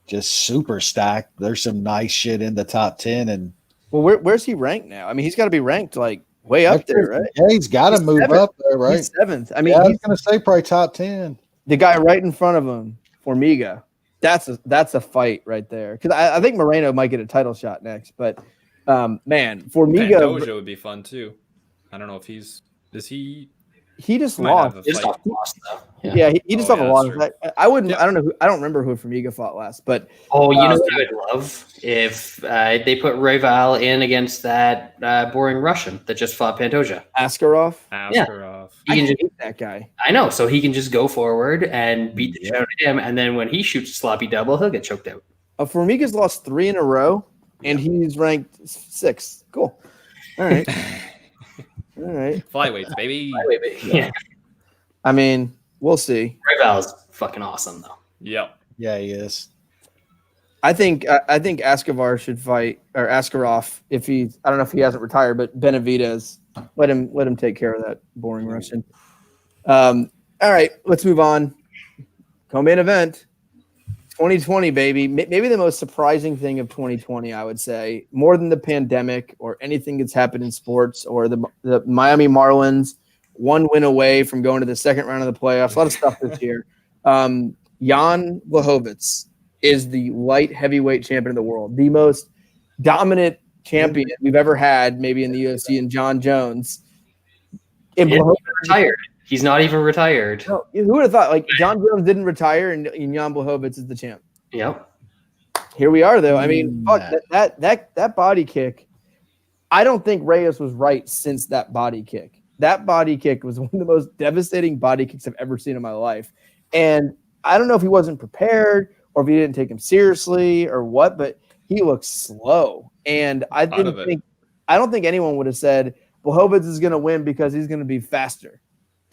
just super stacked. There's some nice shit in the top 10. And well, where's he ranked now? I mean, he's got to be ranked like way up there, right? Yeah, he's got to move 7th. Up there, right? He's 7th. I mean, I was gonna say probably top 10. The guy right in front of him, Formiga. That's a fight right there. Because I think Moreno might get a title shot next, but. Man, Formiga Pantoja would be fun too. I don't know if he just lost. Yeah, he just lost. I wouldn't. I don't know. I don't remember who Formiga fought last, but you know what I would love if they put Royval in against that boring Russian that just fought Pantoja. Askarov. Yeah. He can hate that guy. I know, so he can just go forward and beat the shit out of him, and then when he shoots a sloppy double, he'll get choked out. Formiga's lost 3 in a row. And he's ranked 6th. Cool. All right. All right. Flyweights, baby. Yeah. I mean, we'll see. Royval's fucking awesome, though. Yep. Yeah, he is. I think Askavar should fight, or Askarov, if he. I don't know if he hasn't retired, but Benavidez. Let him take care of that boring Russian. All right, let's move on. Co-main event. 2020, baby. Maybe the most surprising thing of 2020, I would say, more than the pandemic or anything that's happened in sports or the Miami Marlins 1 win away from going to the second round of the playoffs. A lot of stuff this year. Jan Blachowicz is the light heavyweight champion of the world, the most dominant champion we've ever had, maybe in the UFC, and John Jones. And retired. He's not even retired. No, who would have thought? Like, John Jones didn't retire, and Jan Blachowicz is the champ. Yep. Here we are, though. I mean, fuck, that body kick. I don't think Reyes was right since that body kick. That body kick was one of the most devastating body kicks I've ever seen in my life. And I don't know if he wasn't prepared or if he didn't take him seriously or what, but he looked slow. And I don't think anyone would have said Blachowicz is going to win because he's going to be faster.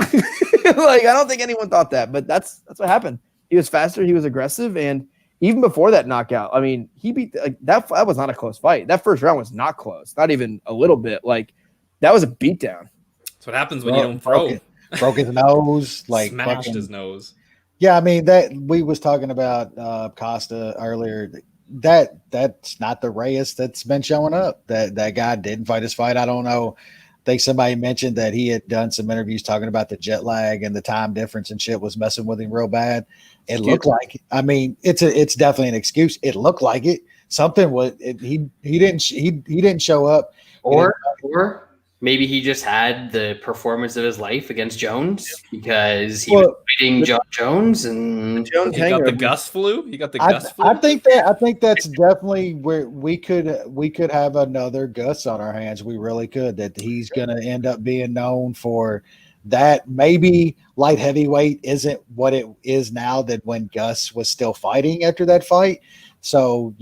Like, I don't think anyone thought that, but that's what happened. He was faster, he was aggressive, and even before that knockout, I mean, he beat that was not a close fight. That first round was not close, not even a little bit. Like, that was a beatdown. That's what happens when you don't throw. Broke his nose, like smashed his nose. Yeah, I mean, that we was talking about Costa earlier. That's not the Reyes that's been showing up. That guy didn't fight his fight. I don't know. I think somebody mentioned that he had done some interviews talking about the jet lag and the time difference and shit was messing with him real bad. It looked like, I mean, it's definitely an excuse. It looked like it. Something was he didn't show up. Or maybe he just had the performance of his life against Jones because he was fighting John Jones and Jones he got the Gus flu. He got the Gus flu. I think that's definitely where we could have another Gus on our hands. We really could. That he's going to end up being known for that. Maybe light heavyweight isn't what it is now. That when Gus was still fighting after that fight. So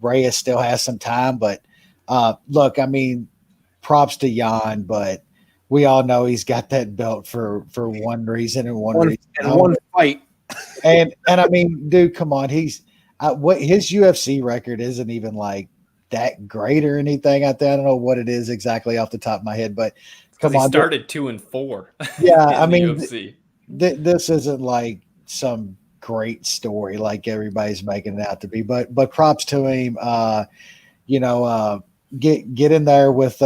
Reyes still has some time. But look, I mean, props to Jan, but we all know he's got that belt for one reason and one reason. And one fight. And I mean, dude, come on. He's what his UFC record isn't even like that great or anything. I don't know what it is exactly off the top of my head, but come on. He started 2-4. Yeah, I mean, UFC. This isn't like some great story like everybody's making it out to be. But props to him. Get in there with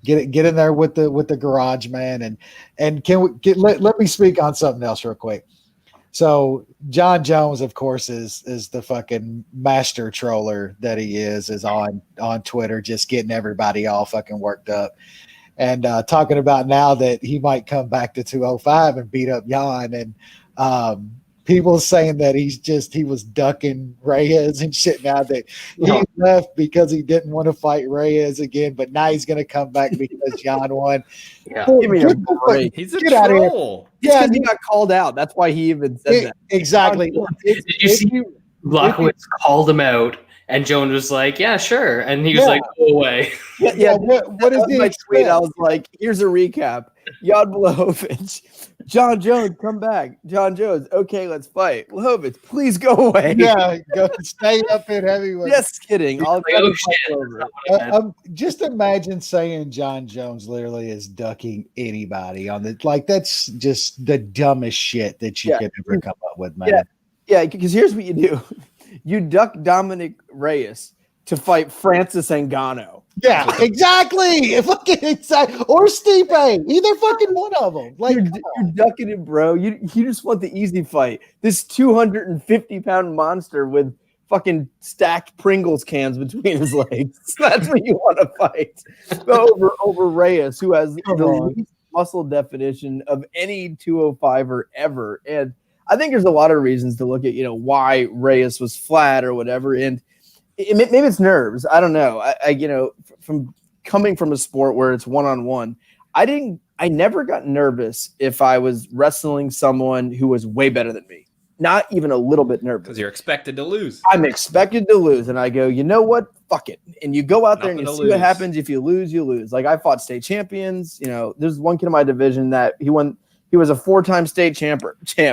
Get in there with the garage man and can we let me speak on something else real quick. So John Jones, of course, is the fucking master troller that he is on Twitter, just getting everybody all fucking worked up and talking about now that he might come back to 205 and beat up Jan and people saying that he was ducking Reyes and shit now that he left because he didn't want to fight Reyes again, but now he's going to come back because Jan won. Yeah. Give me a break. He's a troll. Yeah, he got called out. That's why he even said that. Exactly. Did you see Blachowicz called him out and Jones was like, yeah, sure. And he was like, go away. Yeah. What is the tweet? I was like, here's a recap. Jan Blachowicz. John Jones, come back. John Jones, okay, let's fight. Blachowicz, please go away. Yeah, go stay up in heavyweight. Just kidding. I'll just imagine saying John Jones literally is ducking anybody on the that's just the dumbest shit that you could ever come up with, man. Yeah, because here's what you do: you duck Dominic Reyes to fight Francis Ngannou. Yeah, exactly. Or Stipe. Either fucking one of them. Like you're ducking it, bro. You just want the easy fight. This 250-pound monster with fucking stacked Pringles cans between his legs. That's what you want to fight. Over Reyes, who has the least muscle definition of any 205er ever. And I think there's a lot of reasons to look at, why Reyes was flat or whatever. And maybe it's nerves. I don't know. From coming from a sport where it's one-on-one, I never got nervous if I was wrestling someone who was way better than me. Not even a little bit nervous. Because you're expected to lose. I'm expected to lose. And I go, you know what? Fuck it. And you go out there and you see what happens. If you lose, you lose. Like I fought state champions. There's one kid in my division that he was a 4-time state champ.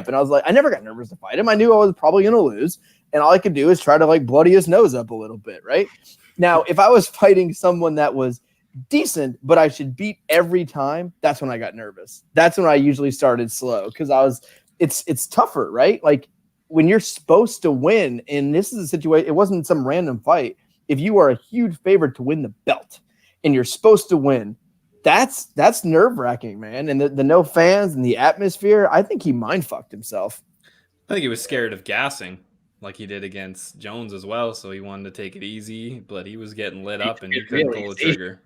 And I was like, I never got nervous to fight him. I knew I was probably going to lose. And all I could do is try to bloody his nose up a little bit, right? Now, if I was fighting someone that was decent, but I should beat every time, that's when I got nervous. That's when I usually started slow because it's tougher, right? Like when you're supposed to win, and this is a situation, it wasn't some random fight. If you are a huge favorite to win the belt and you're supposed to win, that's nerve-wracking, man. And the no fans and the atmosphere, I think he mind-fucked himself. I think he was scared of gassing. Like he did against Jones as well, so he wanted to take it easy, but he was getting lit up and he couldn't pull the trigger.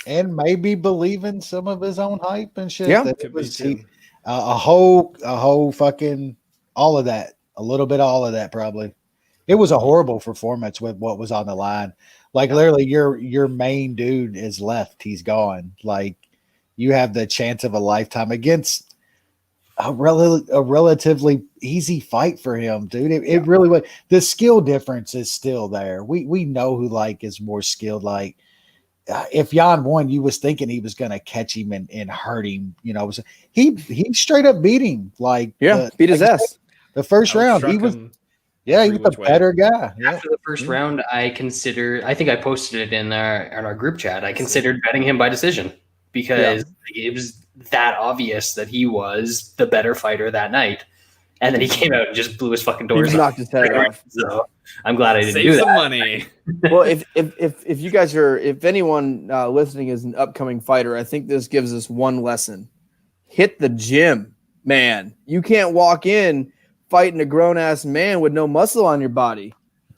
And maybe believing some of his own hype and shit. Yeah, that it was a whole fucking all of that, a little bit of all of that probably. It was a horrible performance with what was on the line. Like literally, your main dude is left; he's gone. Like you have the chance of a lifetime against a relatively easy fight for him, dude. It really was. The skill difference is still there. We know who is more skilled. Like if Jan won, you was thinking he was going to catch him and hurt him. He straight up beat him. Beat his ass. The first round, he was. Yeah, he was a better guy. Yeah. After the first round, I think I posted it in our group chat. I considered betting him by decision because it was that obvious that he was the better fighter that night. And then he came out and just blew his fucking doors. He knocked his head off. So I'm glad I didn't Save do that. some money. Well, if you guys if anyone listening is an upcoming fighter, I think this gives us one lesson: hit the gym, man. You can't walk in fighting a grown ass man with no muscle on your body.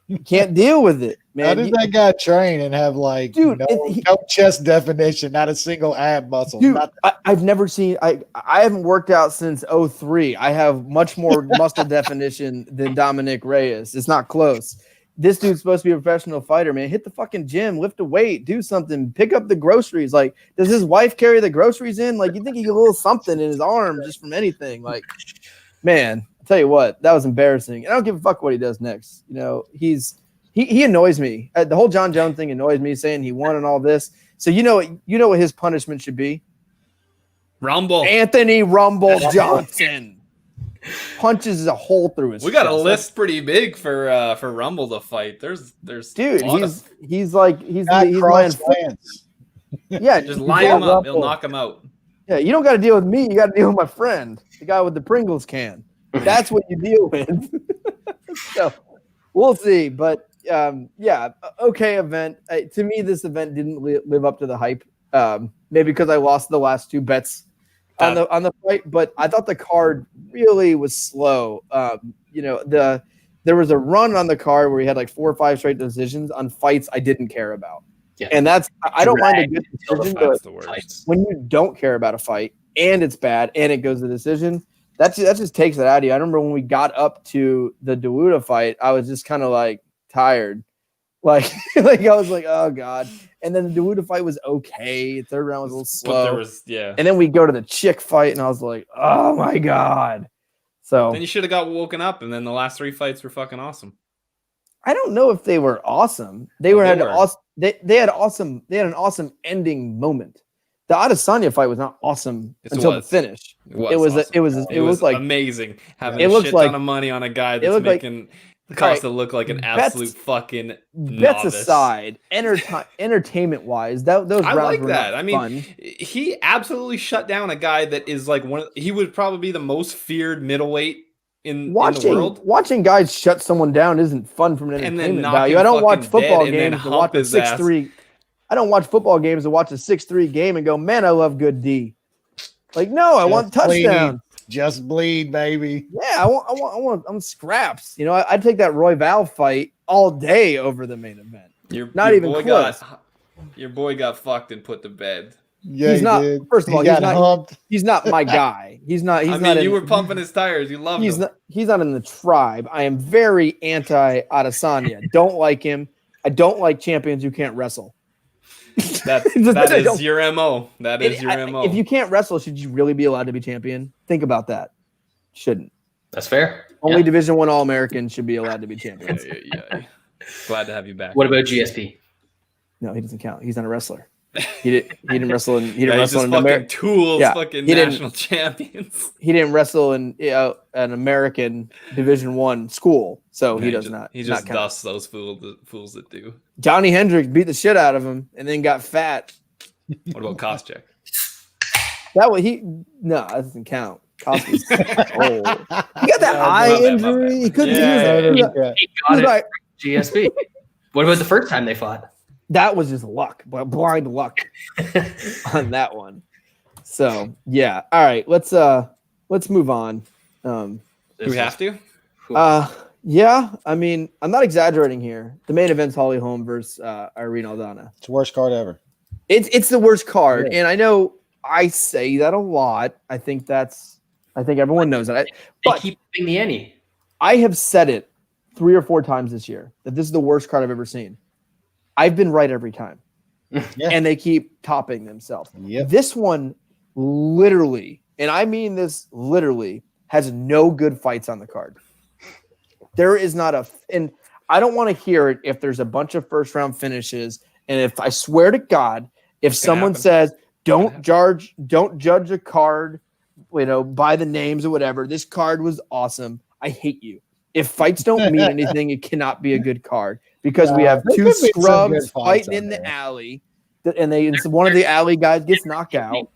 You can't deal with it. man. How does that guy train and have like no chest definition, not a single ab muscle? Dude, I've never seen. I haven't worked out since 03. I have much more muscle definition than Dominic Reyes. It's not close. This dude's supposed to be a professional fighter, man. Hit the fucking gym, lift a weight, do something, pick up the groceries. Like, does his wife carry the groceries in? Like, you think he get a little something in his arm just from anything? Like, man, I'll tell you what, that was embarrassing. I don't give a fuck what he does next. You know, he annoys me. The whole John Jones thing annoys me, saying he won and all this. So you know what his punishment should be? Rumble. Anthony Rumble Johnson. Punches a hole through his. We got a list pretty big for Rumble to fight. There's dude. He's my fans. Yeah, just line him up. He'll knock him out. Yeah, you don't got to deal with me. You got to deal with my friend, the guy with the Pringles can. That's what you deal with. So we'll see. But yeah, okay event. To me, this event didn't live up to the hype. Maybe because I lost the last two bets on the fight, but I thought the card really was slow. There was a run on the card where he had like 4 or 5 straight decisions on fights I didn't care about. Yeah. And that's I don't mind a good decision, but when you don't care about a fight and it's bad and it goes to decision, that just takes it out of you. I remember when we got up to the Dawuda fight, I was just kind of like tired. Like I was like, oh God. And then the Dawuda fight was okay. Third round was a little slow. And then we go to the Chick fight, and I was like, oh my God. So then you should have got woken up, and then the last 3 fights were fucking awesome. I don't know if they were awesome. They had an awesome ending moment. The Adesanya fight was not awesome until the finish. It was like amazing. Having a shit ton of money on a guy that's making Costa look like an absolute fucking bets novice. Aside, entertainment wise, those rounds like were that. Not fun. He absolutely shut down a guy that is like he would probably be the most feared middleweight in the world. Watching guys shut someone down isn't fun from an entertainment value. I don't watch football games to watch a 6-3. I don't watch football games to watch a 6-3 game and go, man, I love good D. Like, no, I want touchdown. Just bleed, baby. Yeah, I want scraps. You know, I'd take that Roy Val fight all day over the main event. Not even close. Your boy got fucked and put to bed. Yeah, he's not. Did. First of all, he's not my guy. He's not. You were pumping his tires. You loved him. He's not in the tribe. I am very anti Adesanya. Don't like him. I don't like champions who can't wrestle. That is your MO. That is your MO. If you can't wrestle, should you really be allowed to be champion? Think about that. Shouldn't. That's fair. Only Division I All-Americans should be allowed to be champions. Yeah. Glad to have you back. What about GSP? No, he doesn't count. He's not a wrestler. He didn't wrestle in. He didn't wrestle in fucking tools. Yeah, fucking national champions. He didn't wrestle in an American Division I school, so he does not. He just dusts those fools that do. Johnny Hendricks beat the shit out of him and then got fat. What about Koscheck? That doesn't count. Koscheck's old. He got that eye injury. He couldn't. He got it. GSP. What about the first time they fought? That was just luck, blind luck on that one. So yeah, all right. Let's move on. Do we have to? Yeah. I mean, I'm not exaggerating here. The main event's Holly Holm versus Irene Aldana. It's the worst card ever. It's the worst card, and I know I say that a lot. I think everyone knows that. But keep putting the ante. I have said it 3 or 4 times this year that this is the worst card I've ever seen. I've been right every time. And they keep topping themselves. Yep. This one literally, and I mean this literally, has no good fights on the card. There is not and I don't want to hear it if there's a bunch of first round finishes. And if I swear to God, if someone says, don't judge a card, by the names or whatever, this card was awesome, I hate you. If fights don't mean anything, it cannot be a good card because we have 2 scrubs fighting in the alley, and one of the alley guys gets knocked out.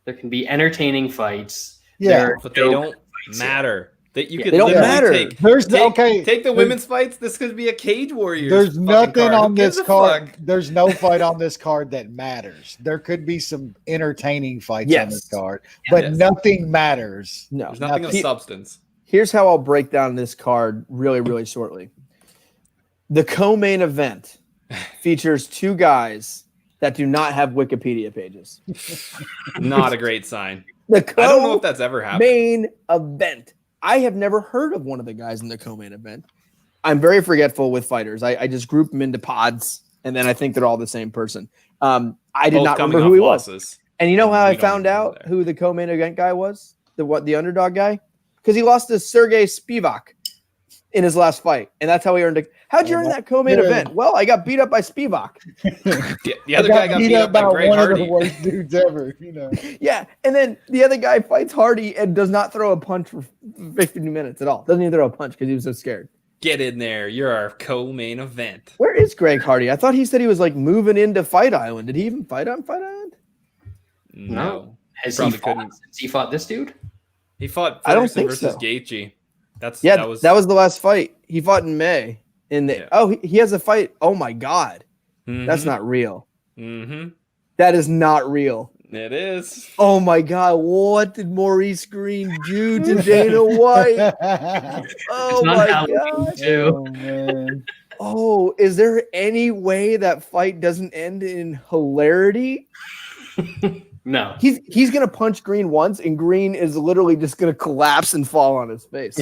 There can be entertaining fights. Yeah, but they don't matter. They don't matter. Take the women's fights. This could be a Cage Warriors. There's nothing on this card. There's no fight on this card that matters. There could be some entertaining fights on this card, but nothing matters. No, there's nothing of substance. Here's how I'll break down this card really, really shortly. The co-main event features two guys that do not have Wikipedia pages. Not a great sign. I don't know if that's ever happened. Main event. I have never heard of one of the guys in the co-main event. I'm very forgetful with fighters. I just group them into pods, and then I think they're all the same person. I did not remember who he was. And you know how I found out who the co-main event guy was? The underdog guy? Because he lost to Sergey Spivak in his last fight, and that's how he earned it. How'd you earn that co-main event? Well, I got beat up by Spivak. The other guy got beat up by Greg Hardy. One of the worst dudes ever, Yeah, and then the other guy fights Hardy and does not throw a punch for 15 minutes at all. Doesn't even throw a punch because he was so scared. Get in there. You're our co-main event. Where is Greg Hardy? I thought he said he was like moving into Fight Island. Did he even fight on Fight Island? No. Has he fought since he fought this dude? He fought I don't think versus so. Gaethje. That was the last fight. He fought in May. He has a fight. Oh my God. Mm-hmm. That's not real. Mm-hmm. That is not real. It is. Oh my God. What did Maurice Green do to Dana White? Oh my God. Oh, man. Oh, is there any way that fight doesn't end in hilarity? No. He's going to punch Green once, and Green is literally just going to collapse and fall on his face.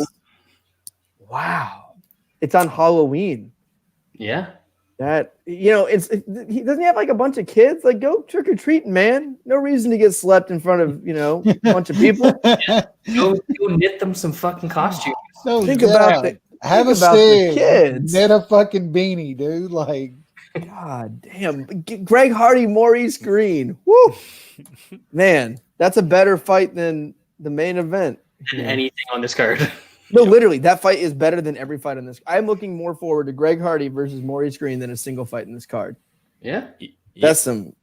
Wow. It's on Halloween. Yeah. That, he doesn't have like a bunch of kids. Like, go trick or treating, man. No reason to get slept in front of, a bunch of people. Yeah. Go knit them some fucking costumes. No, think about the kids. Knit a fucking beanie, dude. Like, God damn. Greg Hardy, Maurice Green. Woo. Man, that's a better fight than the main event. Anything on this card. No, literally, that fight is better than every fight on this. I'm looking more forward to Greg Hardy versus Maurice Green than a single fight in this card. Yeah. That's some.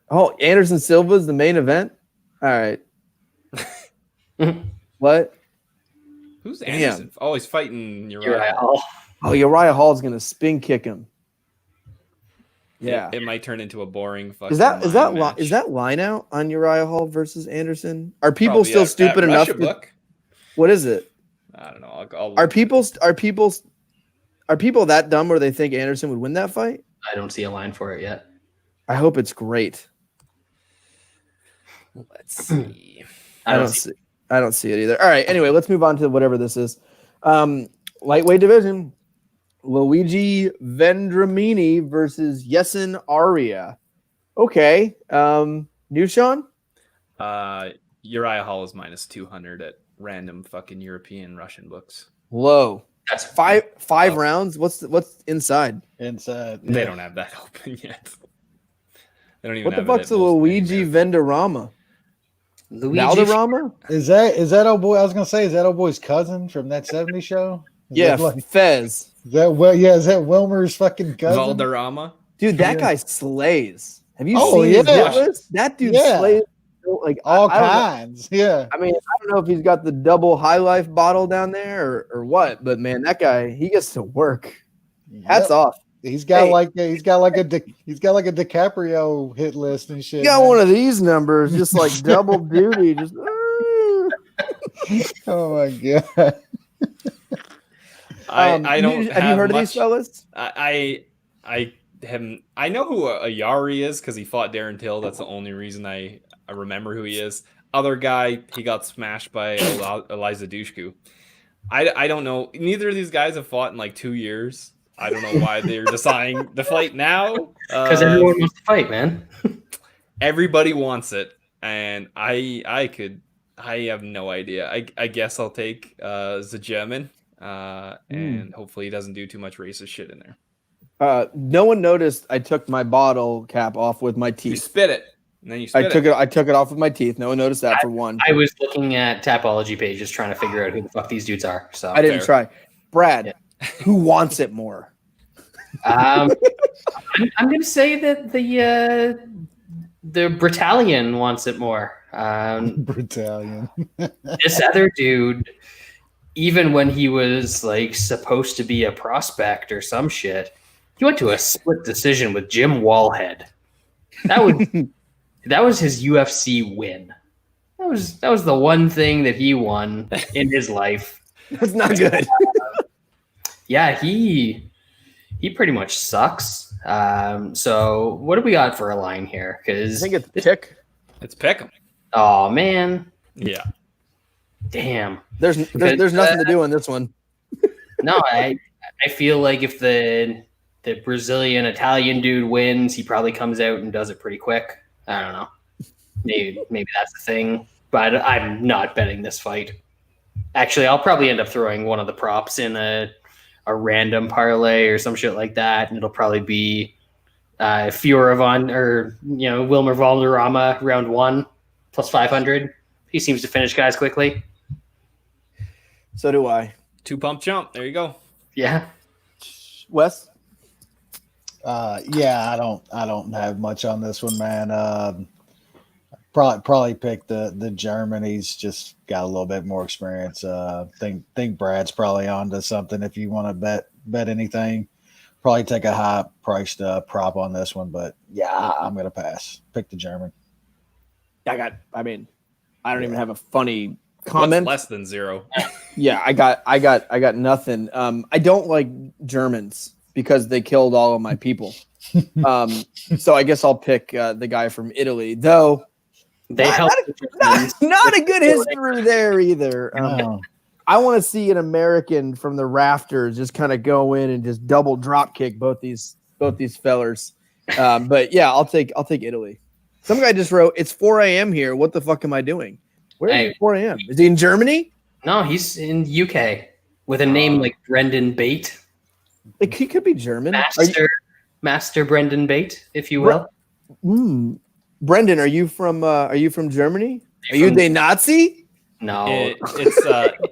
Oh, Anderson Silva's the main event? All right. What? Who's Anderson? Damn. Oh, he's fighting Uriah Hall. Oh, Uriah Hall's going to spin kick him. Yeah. It might turn into a boring fucking Is that line out on Uriah Hall versus Anderson? Are people Probably still stupid enough to, what is it? I don't know. Are people that dumb where they think Anderson would win that fight? I don't see a line for it yet. I hope it's great. Let's see. I don't see it either. All right. Anyway, let's move on to whatever this is. Lightweight division. Luigi Vendramini versus Yesin Aria. Okay. New Sean? Uriah Hall is minus 200 at random fucking European Russian books. Whoa. That's five rounds. What's inside? Inside. They don't have that open yet. They don't even. What the fuck's a Luigi Vendarama? Valderrama? Is that old boy? I was gonna say, is that old boy's cousin from that '70s show? Fez. Is that Wilmer's fucking cousin? Valderrama? Dude, that guy slays. Have you seen his hit list? That dude slays like all kinds. Yeah. I mean, I don't know if he's got the double High Life bottle down there or what, but man, that guy, he gets to work. Hats off. He's got like a DiCaprio hit list and shit. He got one of these numbers, just like double duty. Just oh my god. I don't have you heard of these fellas? I haven't. I know who Ayari is because he fought Darren Till. That's the only reason I remember who he is. Other guy, he got smashed by Eliza Dushku. I don't know. Neither of these guys have fought in like 2 years. I don't know why they're deciding to fight now. Because everyone wants to fight, man. Everybody wants it, and I have no idea. I guess I'll take the German, and hopefully he doesn't do too much racist shit in there. No one noticed I took my bottle cap off with my teeth. You spit it. And then you spit I took it off with my teeth. No one noticed that for one. I was looking at Tapology pages trying to figure out who the fuck these dudes are. So I didn't try. Brad, who wants it more? I'm going to say that the Britalian wants it more. Britalian. This other dude, even when he was like supposed to be a prospect or some shit, he went to a split decision with Jim Wallhead. That was his UFC win. That was the one thing that he won in his life. That's not good. Yeah, he he pretty much sucks. So what do we got for a line here? Because I think it's pick. It's pick 'em. Oh man. Yeah. Damn. There's nothing to do on this one. No, I feel like if the Brazilian Italian dude wins, he probably comes out and does it pretty quick. I don't know. Maybe that's the thing, but I'm not betting this fight. Actually, I'll probably end up throwing one of the props in a random parlay or some shit like that, and it'll probably be Fioravon or Wilmer Valderrama round 1 plus 500. He seems to finish guys quickly. So do I. 2 pump jump. There you go. Yeah. Wes? Yeah, I don't have much on this one, man. Probably pick the German. He's just got a little bit more experience. Think Brad's probably onto something. If you want to bet anything, probably take a high priced prop on this one. But yeah, I'm gonna pass. Pick the German. I don't even have a funny comment. What's less than 0? Yeah, I got nothing. I don't like Germans because they killed all of my people. So I guess I'll pick the guy from Italy, though. They help. Not a good history there either. I want to see an American from the rafters just kind of go in and just double drop kick both these fellers. But yeah, I'll take Italy. Some guy just wrote, "It's 4 a.m. here. What the fuck am I doing?" Where is it 4 a.m.? Is he in Germany? No, he's in UK with a name like Brendan Bate. Like he could be German. Master Brendan Bate, if you will. Brendan, are you from Germany? Are you the Nazi? No.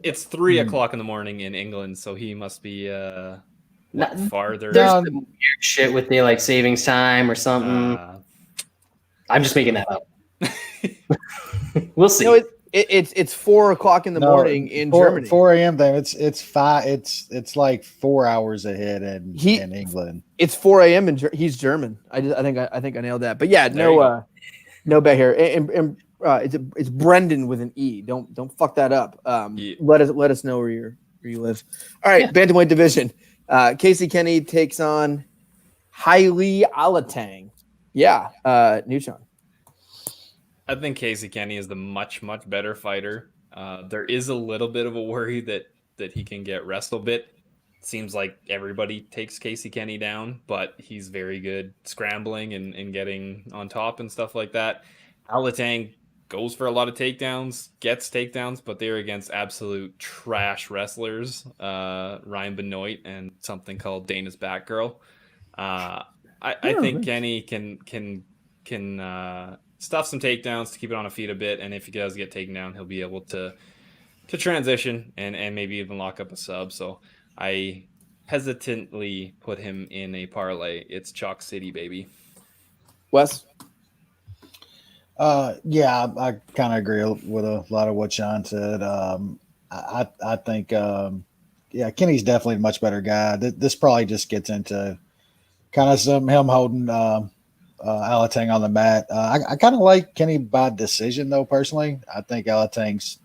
It's 3 o'clock in the morning in England, so he must be farther. There's some weird shit with daylight savings time or something. I'm just making that up. We'll see. No, it's 4 o'clock in the morning in Germany. 4 a.m. Then it's 5. It's like 4 hours ahead in England. It's 4 a.m. and he's German. I think I nailed that. But yeah, no bet here. And it's Brendan with an E. Don't fuck that up. Let us know where you live. All right, bantamweight division. Casey Kenney takes on Haile Alateng. Yeah, Newton. I think Casey Kenney is the much better fighter. There is a little bit of a worry that he can get wrestle bit. Seems like everybody takes Casey Kenney down, but he's very good scrambling and getting on top and stuff like that. Alateng goes for a lot of takedowns, gets takedowns, but they're against absolute trash wrestlers, Ryan Benoit and something called Dana's Batgirl. I think Kenney can stuff some takedowns to keep it on a feet a bit, and if he does get taken down, he'll be able to transition and maybe even lock up a sub. So I hesitantly put him in a parlay. It's Chalk City, baby. Wes? Yeah, I kind of agree with a lot of what Sean said. I think, Kenny's definitely a much better guy. This probably just gets into kind of him holding Alateng on the mat. I kind of like Kenney by decision, though, personally. I think Alateng's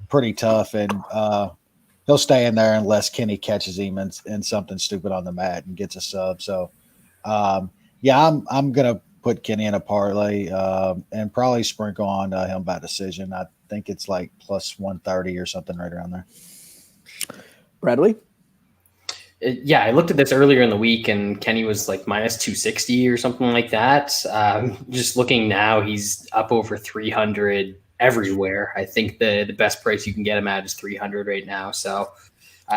pretty tough, and he'll stay in there unless Kenney catches him in something stupid on the mat and gets a sub. So, I'm going to put Kenney in a parlay and probably sprinkle on him by decision. I think it's like plus 130 or something right around there. Bradley? Yeah, I looked at this earlier in the week, and Kenney was like minus 260 or something like that. Just looking now, he's up over 300 everywhere. I think the best price you can get him at is 300 right now. So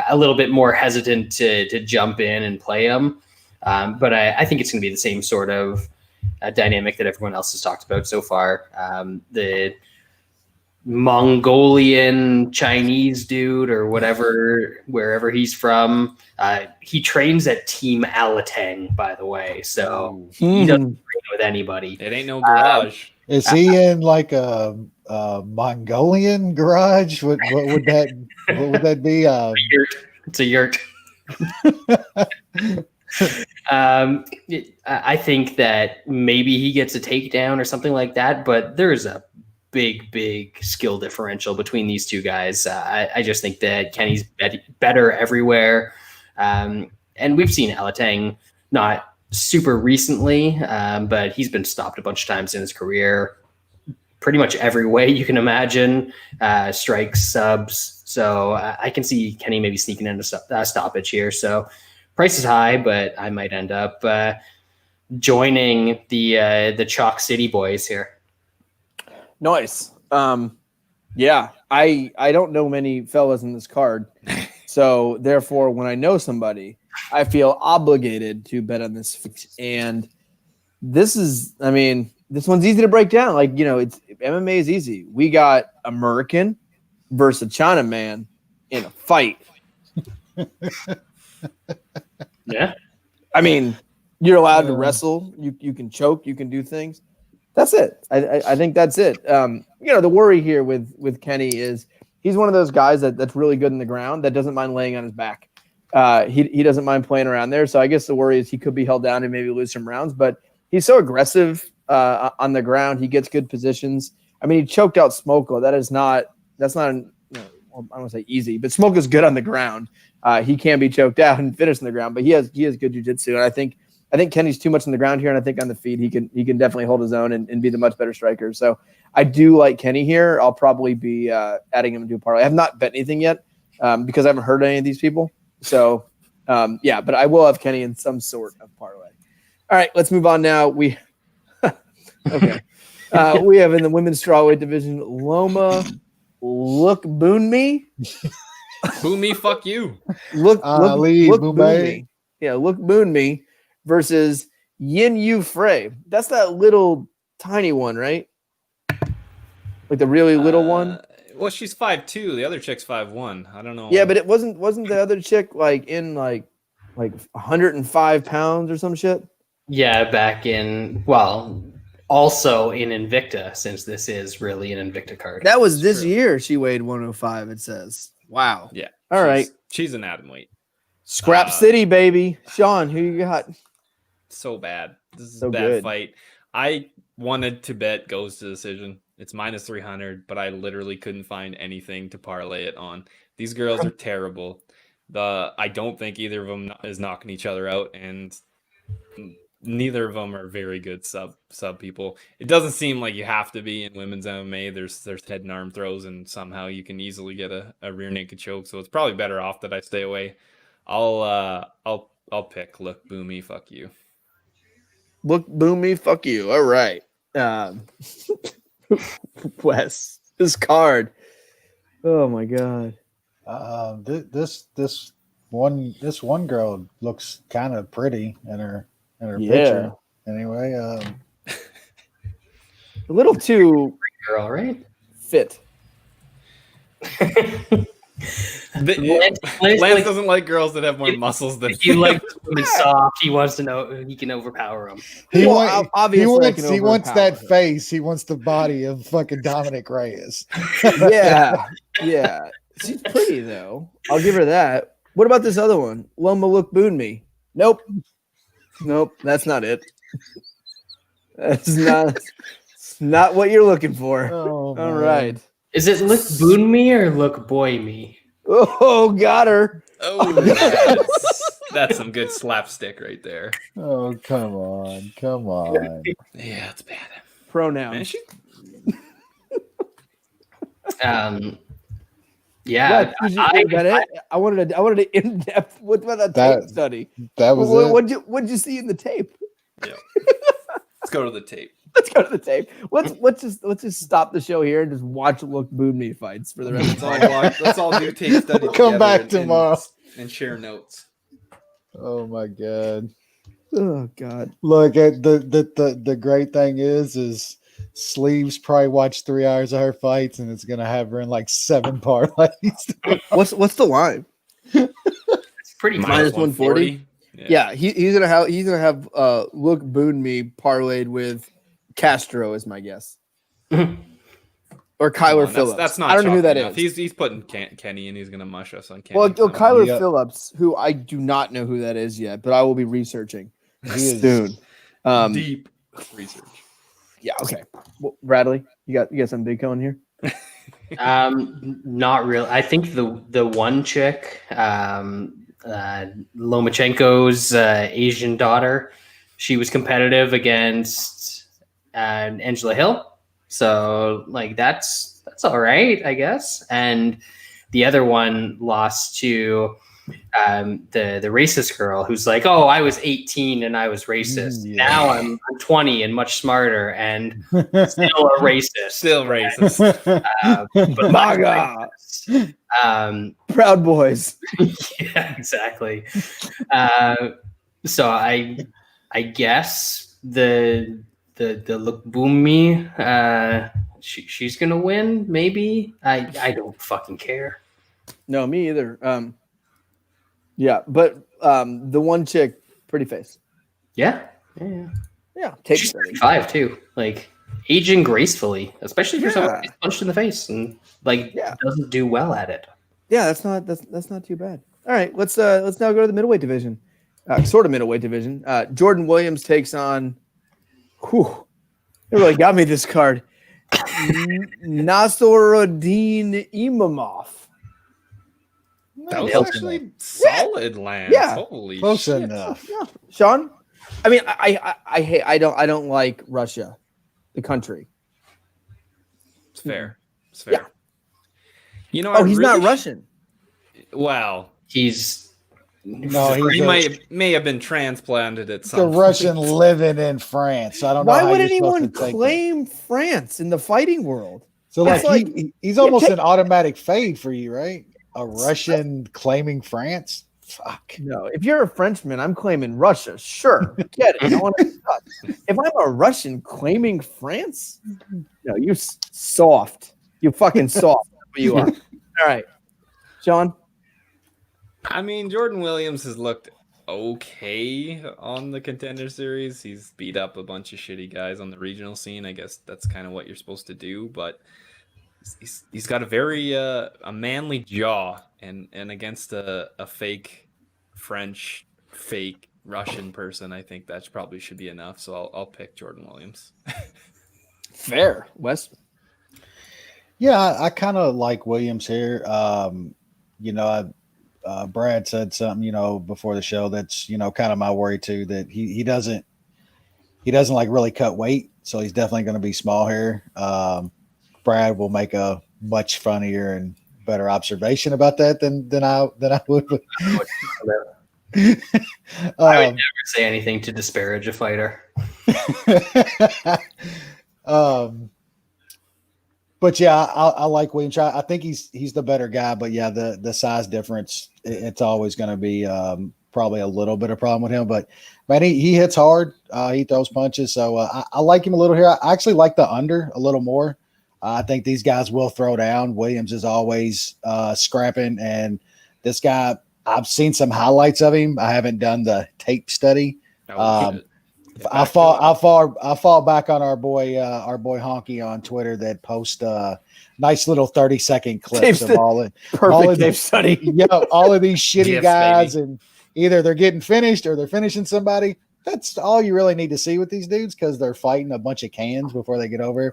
a little bit more hesitant to jump in and play him. But I think it's going to be the same sort of dynamic that everyone else has talked about so far. The Mongolian Chinese dude or whatever, wherever he's from, he trains at Team Alateng, by the way. So he doesn't train with anybody. It ain't no garage. Is he in like a Mongolian garage? What would that be? It's a yurt. I think that maybe he gets a takedown or something like that, but there's a big skill differential between these two guys. I just think that Kenny's better everywhere. And and we've seen Alateng not super recently, but he's been stopped a bunch of times in his career. Pretty much every way you can imagine, strikes, subs. So I can see Kenney maybe sneaking in a stoppage here. So price is high, but I might end up joining the Chalk City boys here. Nice. Yeah, I don't know many fellas in this card. So therefore, when I know somebody, I feel obligated to bet on this. And this is, I mean, this one's easy to break down. Like, it's MMA is easy. We got American versus a Chinaman in a fight. Yeah. I mean, you're allowed to wrestle. You can choke. You can do things. That's it. I think that's it. The worry here with Kenney is he's one of those guys that's really good in the ground that doesn't mind laying on his back. He doesn't mind playing around there. So I guess the worry is he could be held down and maybe lose some rounds. But he's so aggressive on the ground. He gets good positions. I mean, he choked out Smoko. That's not I don't want to say easy, but Smoko's good on the ground. He can be choked out and finish on the ground, but he has good jiu-jitsu. And I think Kenny's too much on the ground here, and I think on the feet he can definitely hold his own and be the much better striker. So I do like Kenney here. I'll probably be adding him to a parlay. I have not bet anything yet because I haven't heard any of these people. So but I will have Kenney in some sort of parlay. All right, let's move on now. We have in the women's strawweight division Loma Lookboonmee. Boonmee, fuck you. Lookboonmee. Yeah, Lookboonmee versus Yin Yu Frey. That's that little tiny one, right? Like the really little one. Well, she's 5'2". The other chick's 5'1". I don't know. Yeah, but it wasn't the other chick like in like 105 pounds or some shit? Yeah, back in, also in Invicta, since this is really an Invicta card. That was this year she weighed 105, it says. Wow. Yeah. All right. She's an atom weight. Scrap City, baby. Sean, who you got? So bad. This is So a bad good. fight. I wanted to bet goes to decision. It's minus 300, but I literally couldn't find anything to parlay it on. These girls are terrible. I don't think either of them is knocking each other out, and neither of them are very good sub people. It doesn't seem like you have to be in women's MMA. There's head and arm throws, and somehow you can easily get a rear naked choke. So it's probably better off that I stay away. I'll pick Lookboonmee. Fuck you. Lookboonmee, fuck you. All right. Wes, this card. Oh my god. This one girl looks kind of pretty in her picture. Anyway, a little too girl, right? fit. Lance doesn't like girls that have more muscles than he likes women soft. He wants to know he can overpower them. He wants that face. He wants the body of fucking Dominic Reyes. Yeah. She's pretty though. I'll give her that. What about this other one? Loma Lookboonmee. Nope. That's not it. That's not what you're looking for. Oh, all right. Is it Lookboonmee or Lookboy-me? Oh, got her. Oh, that's some good slapstick right there. Oh, come on. Yeah, it's bad. Pronouns. Yeah, I wanted an in-depth. What about that tape study? That was it. What'd you see in the tape? Yeah. Let's go to the tape. Let's just stop the show here and just watch Lookboonmee fights for the rest of the time. Let's all do tape study. We'll come back tomorrow and share notes. Oh my god. Oh god. Look at the great thing is Sleeves probably watched 3 hours of her fights, and it's gonna have her in like 7 parlays. What's the line? It's pretty minus 140. Yeah, he's gonna have Lookboonmee parlayed with Castro is my guess, or Kyler Phillips. That's not. I don't know who that enough. is. He's putting Kenney, and he's gonna mush us on Kenney. Well, Kyler Phillips, who I do not know who that is yet, but I will be researching soon. Deep research. Yeah. Okay. Well, Bradley, you got something big going here? Not really. I think the one chick, Lomachenko's Asian daughter. She was competitive against Angela Hill. So like that's all right, I guess. And the other one lost to the racist girl who's like, oh, I was 18 and I was racist. Yeah. Now I'm 20 and much smarter and still a racist. Still racist. But MAGA. Proud Boys. Yeah, exactly. So I guess the Lookboonmee, she's gonna win. Maybe I don't fucking care. No, me either. Yeah, but the one chick, pretty face. Yeah. She's 35 too. Like aging gracefully, especially for someone who's punched in the face and doesn't do well at it. Yeah, that's not too bad. All right, let's now go to the middleweight division. Sort of middleweight division. Jordan Williams takes on. Whew, it really got me this card. Nasruddin Imavov. That was actually solid, Lance. Yeah, holy close shit. enough. Yeah. Sean, I mean, I hate. I don't like Russia, the country. It's fair. It's fair. Yeah. You know, he's not Russian. Wow. He may have been transplanted at some point. The Russian living in France. I don't know. Why would anyone claim France in the fighting world? So he's almost an automatic fade for you, right? A Russian claiming France? Fuck. No, if you're a Frenchman, I'm claiming Russia. Sure, get it. I want to cut. If I'm a Russian claiming France, no, you soft. You fucking soft. You are. All right, Sean. I mean, Jordan Williams has looked okay on the Contender Series. He's beat up a bunch of shitty guys on the regional scene. I guess that's kind of what you're supposed to do, but he's got a very a manly jaw, and against a fake French, fake Russian person, I think that probably should be enough. So I'll pick Jordan Williams. Fair, Wes. Yeah, I kind of like Williams here. Brad said something, before the show that's, kind of my worry too, that he doesn't like really cut weight. So he's definitely going to be small here. Brad will make a much funnier and better observation about that than I would. I would never say anything to disparage a fighter. But yeah, I like Williams. I think he's the better guy. But yeah, the size difference, it's always going to be probably a little bit of problem with him. But man, he hits hard. He throws punches. So I like him a little here. I actually like the under a little more. I think these guys will throw down. Williams is always scrapping, and this guy, I've seen some highlights of him. I haven't done the tape study. I fall back on our boy Honky on Twitter that post nice little 30-second clips of all of these shitty guys, and either they're getting finished or they're finishing somebody. That's all you really need to see with these dudes, because they're fighting a bunch of cans before they get over.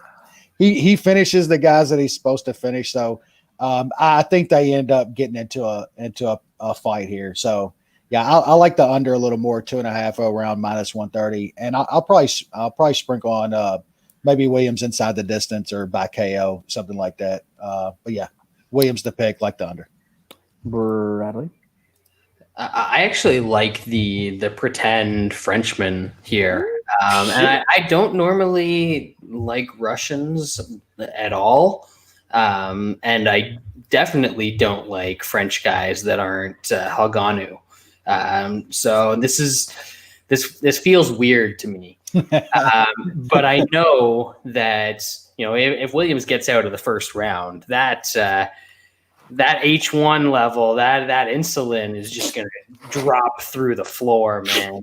He finishes the guys that he's supposed to finish. So I think they end up getting into a fight here. So yeah, I like the under a little more, 2.5 around -130, and I'll probably sprinkle on maybe Williams inside the distance or by KO, something like that. But yeah, Williams the pick, like the under. Bradley. I actually like the pretend Frenchman here, and I don't normally like Russians at all, and I definitely don't like French guys that aren't Halganu. So this feels weird to me, but I know that if Williams gets out of the first round, that H1 level, that insulin is just going to drop through the floor, man.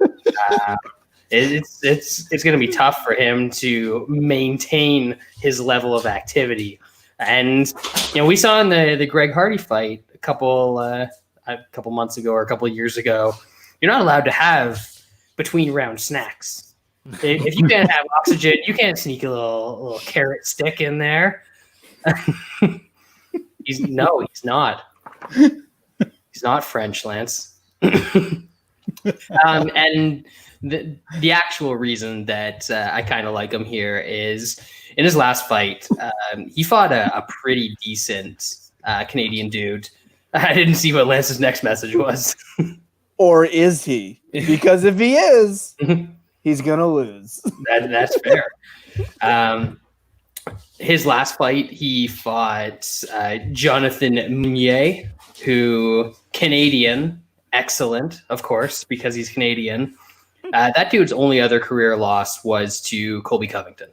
It's going to be tough for him to maintain his level of activity, and we saw in the Greg Hardy fight a couple months ago or a couple of years ago, you're not allowed to have between round snacks. If you can't have oxygen, you can't sneak a little carrot stick in there. He's not. He's not French, Lance. And the actual reason that I kind of like him here is in his last fight, he fought a pretty decent Canadian dude. I didn't see what Lance's next message was. Or is he? Because if he is, he's going to lose. That's fair. His last fight, he fought Jonathan Meunier, who Canadian, excellent, of course, because he's Canadian. That dude's only other career loss was to Colby Covington.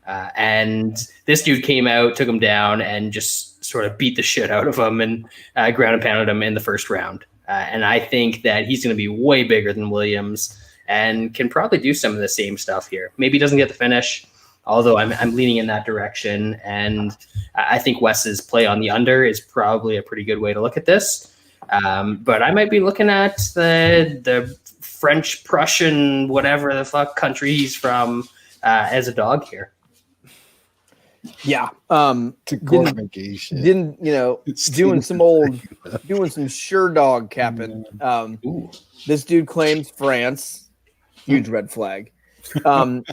And this dude came out, took him down, and just sort of beat the shit out of him and ground and pounded him in the first round. And I think that he's going to be way bigger than Williams and can probably do some of the same stuff here. Maybe he doesn't get the finish, although I'm leaning in that direction. And I think Wes's play on the under is probably a pretty good way to look at this. But I might be looking at the French, Prussian, whatever the fuck country he's from as a dog here. Yeah. Didn't doing some sure dog capping. This dude claims France. Huge red flag.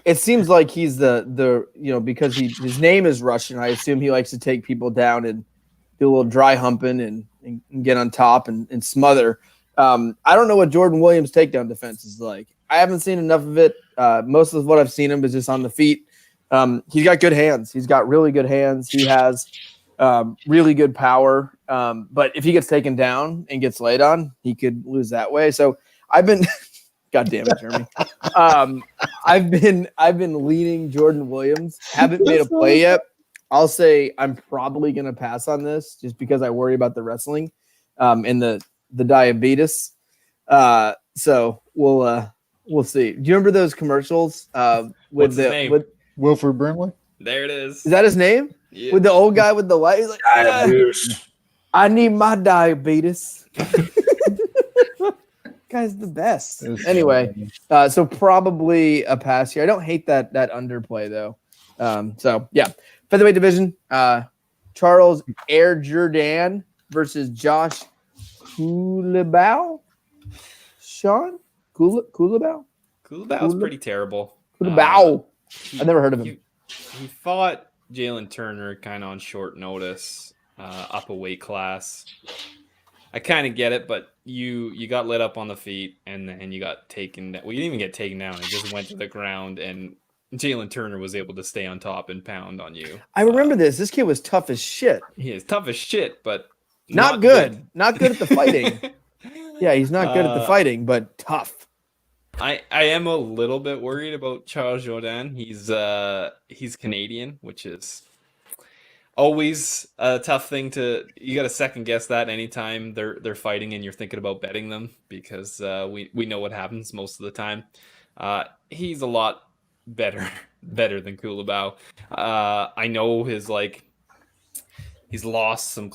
It seems like he's the because his name is Russian. I assume he likes to take people down and do a little dry humping and get on top and smother. I don't know what Jordan Williams' takedown defense is like. I haven't seen enough of it. Most of what I've seen him is just on the feet. He's got good hands. He's got really good hands. He has really good power. But if he gets taken down and gets laid on, he could lose that way. So I've been God damn it, Jeremy. I've been leaning Jordan Williams. Haven't made a play yet. I'll say I'm probably gonna pass on this just because I worry about the wrestling and the diabetes. So we'll see. Do you remember those commercials with with Wilford Brimley? There it is. Is that his name? Yeah. With the old guy with the light? He's like, I need my diabetes. Guy's the best. Anyway, so probably a pass here. I don't hate that underplay though. So yeah, featherweight division. Charles Jourdain versus Josh Culibao. Sean Culibao. Culibao's pretty terrible. Culibao. I've never heard of him. He fought Jalen Turner kind of on short notice, up a weight class. I kind of get it, but you got lit up on the feet, and then you got taken down. Well, you didn't even get taken down. It just went to the ground, and Jalen Turner was able to stay on top and pound on you. I remember this. This kid was tough as shit. He is tough as shit, but not good. Not good at the fighting. Yeah, he's not good at the fighting, but tough. I am a little bit worried about Charles Jourdain. He's Canadian, which is always a tough thing you got to second guess that anytime they're fighting and you're thinking about betting them because we know what happens most of the time. He's a lot better than Culibao. I know he's lost some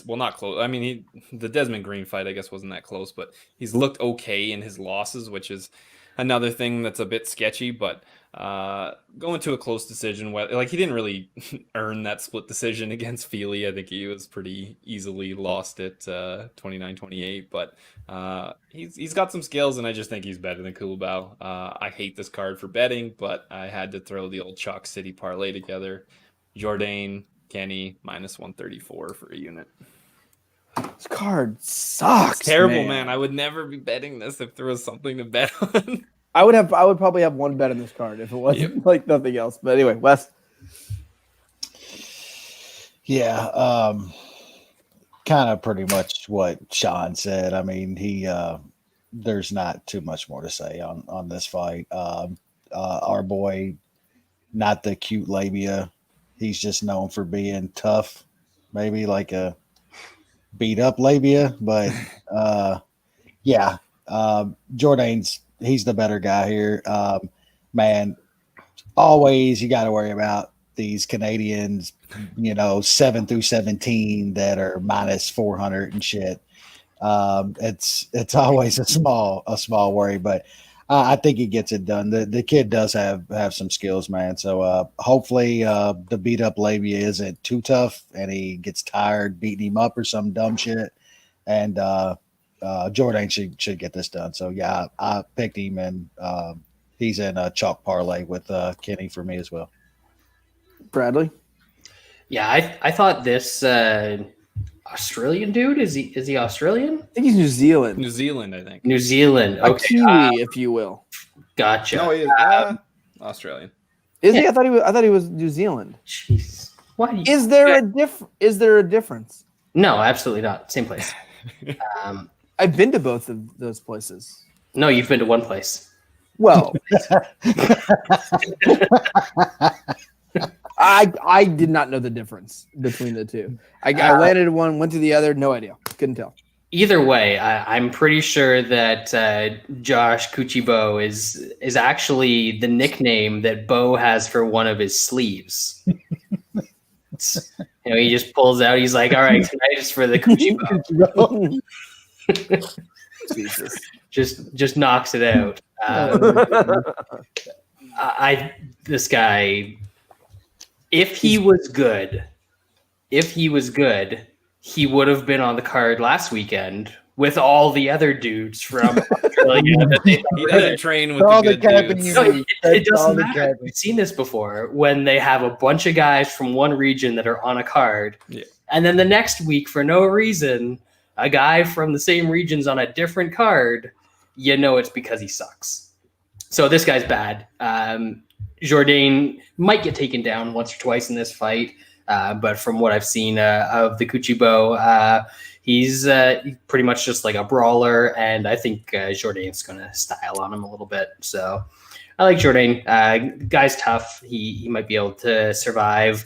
not close. I mean, the Desmond Green fight, I guess, wasn't that close, but he's looked okay in his losses, which is another thing that's a bit sketchy. But going to a close decision, he didn't really earn that split decision against Feely. I think he was pretty easily lost it 29-28. But he's got some skills, and I just think he's better than Culibao. I hate this card for betting, but I had to throw the old Chalk City parlay together. Jourdain, Kenney, -134 for a unit. This card sucks. It's terrible, man. I would never be betting this if there was something to bet on. I would probably have one bet on this card if it wasn't like nothing else. But anyway, Wes. Yeah, kind of pretty much what Sean said. I mean, there's not too much more to say on this fight. Our boy, not the cute labia. He's just known for being tough, maybe like a beat up labia. But Jourdain's he's the better guy here. Man, always you got to worry about these Canadians, 7 through 17 that are -400 and shit. It's always a small worry, but I think he gets it done. The kid does have some skills, man. So hopefully the beat up labia isn't too tough and he gets tired beating him up or some dumb shit. And Jourdain should get this done. So yeah, I picked him, and he's in a chalk parlay with Kenney for me as well. Bradley? Yeah, I thought this Australian dude, is he Australian? I think he's New Zealand. New Zealand, I think. New Zealand. A Okay. Kiwi, if you will. Gotcha. No, he is Australian. Is he? I thought he was New Zealand. Jeez. Why do you Is there a difference? No, absolutely not. Same place. I've been to both of those places. No, you've been to one place. Well, I did not know the difference between the two. I landed in one, went to the other, no idea. Couldn't tell. Either way, I'm pretty sure that Josh Culibao is actually the nickname that Bo has for one of his sleeves. He just pulls out. He's like, "All right, tonight is for the Culibao." Jesus. Just knocks it out. This guy, if he was good, he would have been on the card last weekend with all the other dudes from Australia. He doesn't train with the good dudes. No, it doesn't matter. We've seen this before when they have a bunch of guys from one region that are on a card. Yeah. And then the next week, for no reason, a guy from the same region's on a different card. It's because he sucks. So this guy's bad. Jourdain might get taken down once or twice in this fight. But from what I've seen of the Culibao, he's pretty much just like a brawler, and I think Jourdain's going to style on him a little bit. So I like Jourdain. Guy's tough. He might be able to survive.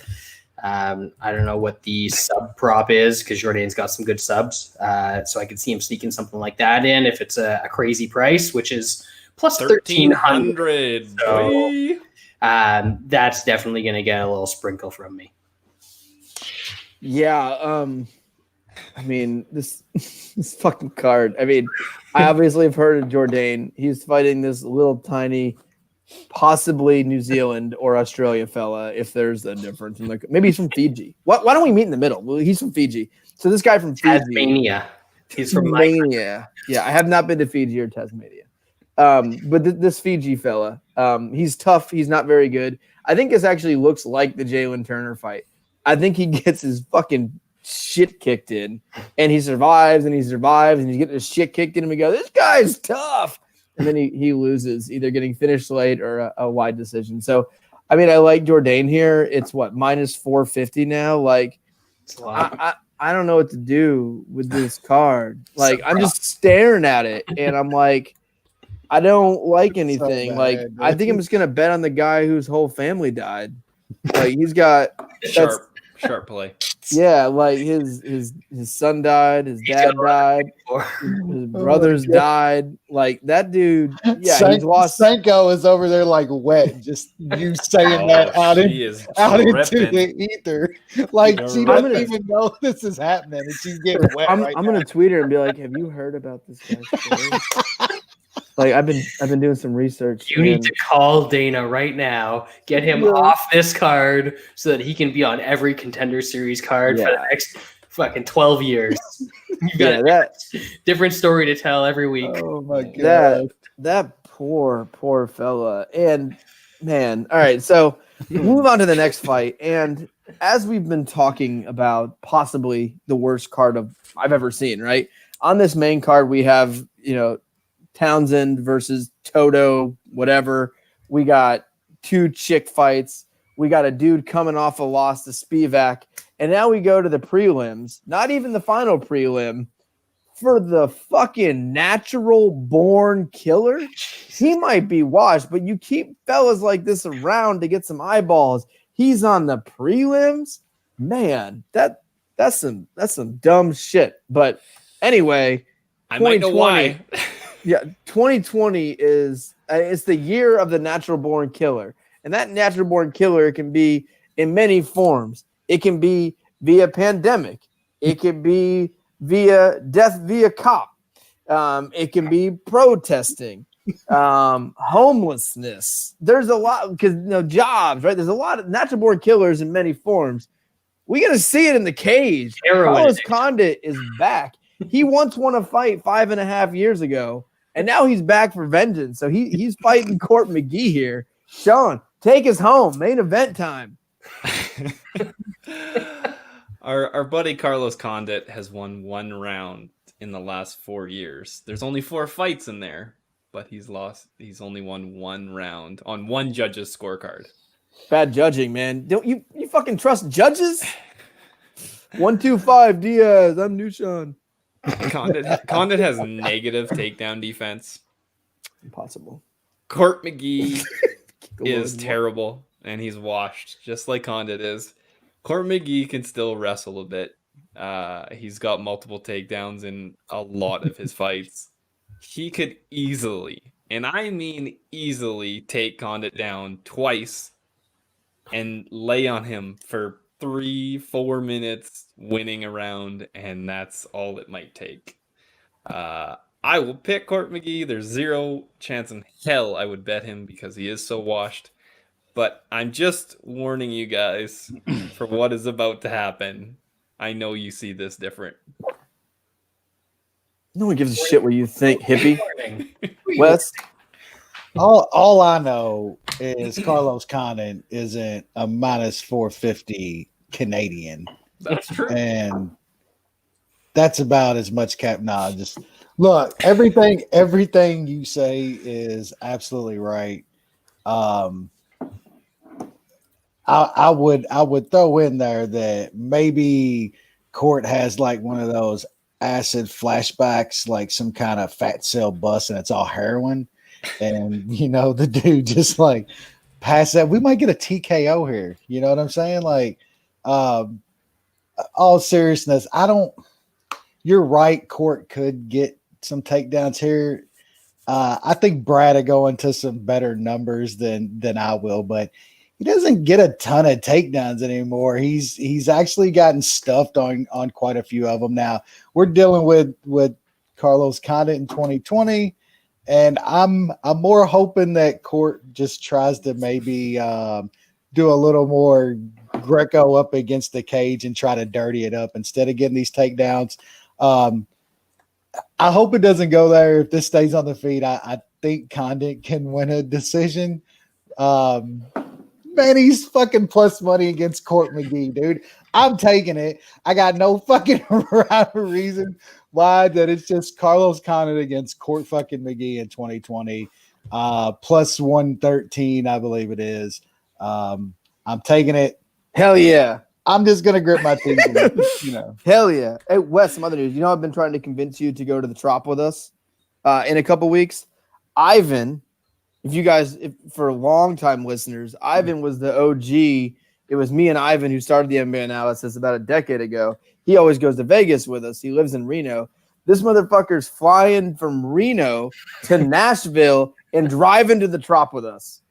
I don't know what the sub prop is because Jourdain's got some good subs. So I could see him sneaking something like that in if it's a crazy price, which is plus 1,300. So that's definitely going to get a little sprinkle from me. Yeah, I mean this fucking card. I mean, I obviously have heard of Jourdain. He's fighting this little tiny, possibly New Zealand or Australia fella, if there's a difference. Maybe he's from Fiji. Why don't we meet in the middle? Well, he's from Fiji. So this guy from Fiji, Tasmania. He's from Tasmania. Yeah, I have not been to Fiji or Tasmania. But this Fiji fella, he's tough. He's not very good. I think this actually looks like the Jalen Turner fight. I think he gets his fucking shit kicked in, and he survives, and he's getting his shit kicked in, and we go, this guy's tough. And then he loses, either getting finished late or a wide decision. So, I mean, I like Jourdain here. It's minus 450 now. Like, I don't know what to do with this card. Like, I'm just staring at it, and I'm like, I don't like anything. So bad, like, dude. I think I'm just gonna bet on the guy whose whole family died. Like, he's got Sharp play. Yeah, like his son died, his dad died, his brothers died. Like that dude, yeah, he's lost. Sanko is over there like wet, just you saying that out into the ether. Like she doesn't even know this is happening, and she's getting wet. I'm gonna tweet her and be like, "Have you heard about this guy's story?" Like I've been doing some research. You need to call Dana right now, get him off this card so that he can be on every Contender Series card for the next fucking 12 years. You've got a different story to tell every week. Oh my god. That poor fella. And man, all right, so move on to the next fight. And as we've been talking about possibly the worst card I've ever seen, right? On this main card, we have, Townsend versus Toto, whatever. We got 2 chick fights. We got a dude coming off a loss to Spivak. And now we go to the prelims, not even the final prelim, for the fucking natural born killer. He might be washed, but you keep fellas like this around to get some eyeballs. He's on the prelims. Man, that's some dumb shit. But anyway, I might know why. Yeah, 2020 is it's the year of the natural born killer. And that natural born killer can be in many forms. It can be via pandemic. It can be via death via cop. It can be protesting, homelessness. There's a lot because jobs, right? There's a lot of natural born killers in many forms. We got to see it in the cage. Condit is back. He once won a fight 5.5 years ago, and now he's back for vengeance. So he's fighting Court McGee here. Sean, take us home. Main event time. Our buddy Carlos Condit has won 1 round in the last 4 years. There's only 4 fights in there, but he's only won 1 round on 1 judge's scorecard. Bad judging, man. Don't you fucking trust judges? 1-2-5 Diaz. I'm New Sean. Condit has negative takedown defense. Impossible. Court McGee is terrible, and he's washed, just like Condit is. Court McGee can still wrestle a bit. He's got multiple takedowns in a lot of his fights. He could easily, and I mean easily, take Condit down twice and lay on him for 3-4 minutes, winning a round, and that's all it might take. I will pick Court McGee. There's 0 chance in hell I would bet him because he is so washed. But I'm just warning you guys for what is about to happen. I know you see this different. No one gives a shit what you think, hippie. Wes? All I know is Carlos Condit isn't a minus 450 Canadian. That's true. And that's about as much cap. Nah, just look, everything you say is absolutely right. I would throw in there that maybe Court has like one of those acid flashbacks, like some kind of fat cell bust, and it's all heroin. And the dude just like pass that. We might get a TKO here. You know what I'm saying? Like, all seriousness, you're right. Court could get some takedowns here. I think Brad will go into some better numbers than I will, but he doesn't get a ton of takedowns anymore. He's actually gotten stuffed on quite a few of them. Now we're dealing with Carlos Condit in 2020, and I'm more hoping that Court just tries to maybe do a little more Greco up against the cage and try to dirty it up instead of getting these takedowns. I hope it doesn't go there. If this stays on the feet, I think Condit can win a decision. Man, he's fucking plus money against Court McGee, dude. I'm taking it. I got no fucking reason why that it's just Carlos Condit against Court fucking McGee in 2020. Plus 113, I believe it is. I'm taking it. Hell yeah. I'm just gonna grip my teeth. Hell yeah. Hey, Wes, some other news. I've been trying to convince you to go to the Trop with us in a couple weeks. Ivan, if for long-time listeners, Ivan was the OG. It was me and Ivan who started the MMA Analysis about a decade ago. He always goes to Vegas with us. He lives in Reno. This motherfucker's flying from Reno to Nashville and driving to the Trop with us.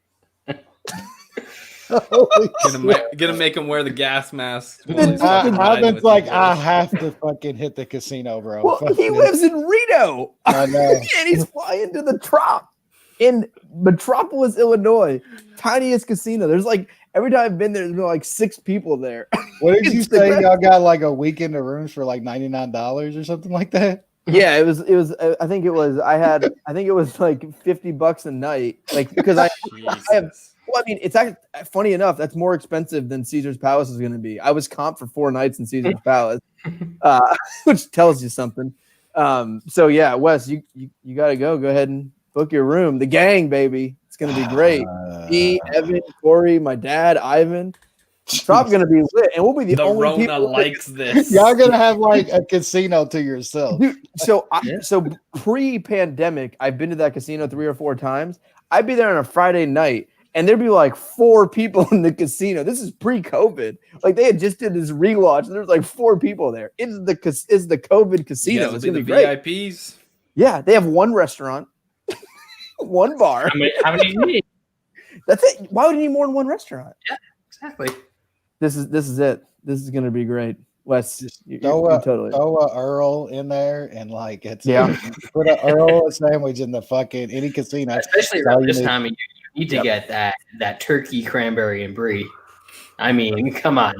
Gonna make him wear the gas mask. Ivan's like, I have to fucking hit the casino, bro. Well, he lives in Reno. I know. And he's flying to the Trop in Metropolis, Illinois. Tiniest casino. There's like, every time I've been there, there's been like 6 people there. What did you say? Y'all got like a weekend of rooms for like $99 or something like that? Yeah, it was. I think it was like $50 a night. Like, because I have. Well, I mean, it's actually funny enough. That's more expensive than Caesar's Palace is going to be. I was comped for 4 nights in Caesar's Palace, which tells you something. So yeah, Wes, you got to go. Go ahead and book your room. The gang, baby. It's going to be great. Me, Evan, Corey, my dad, Ivan. Trop going to be lit, and we'll be the only Rona people likes this. Y'all going to have like a casino to yourself. Dude, so pre-pandemic, I've been to that casino 3 or 4 times. I'd be there on a Friday night. And there'd be like 4 people in the casino. This is pre-COVID. Like they had just did this relaunch. And there was like 4 people there. It's the COVID casino. It's gonna be great. VIPs. Yeah, they have 1 restaurant, 1 bar. How many do you need? That's it. Why would you need more than 1 restaurant? Yeah, exactly. This is it. This is gonna be great. Wes, just throw a Earl in there and like put an Earl sandwich in the fucking any casino. Especially around this time of year. You need to get that turkey, cranberry, and brie. I mean, come on.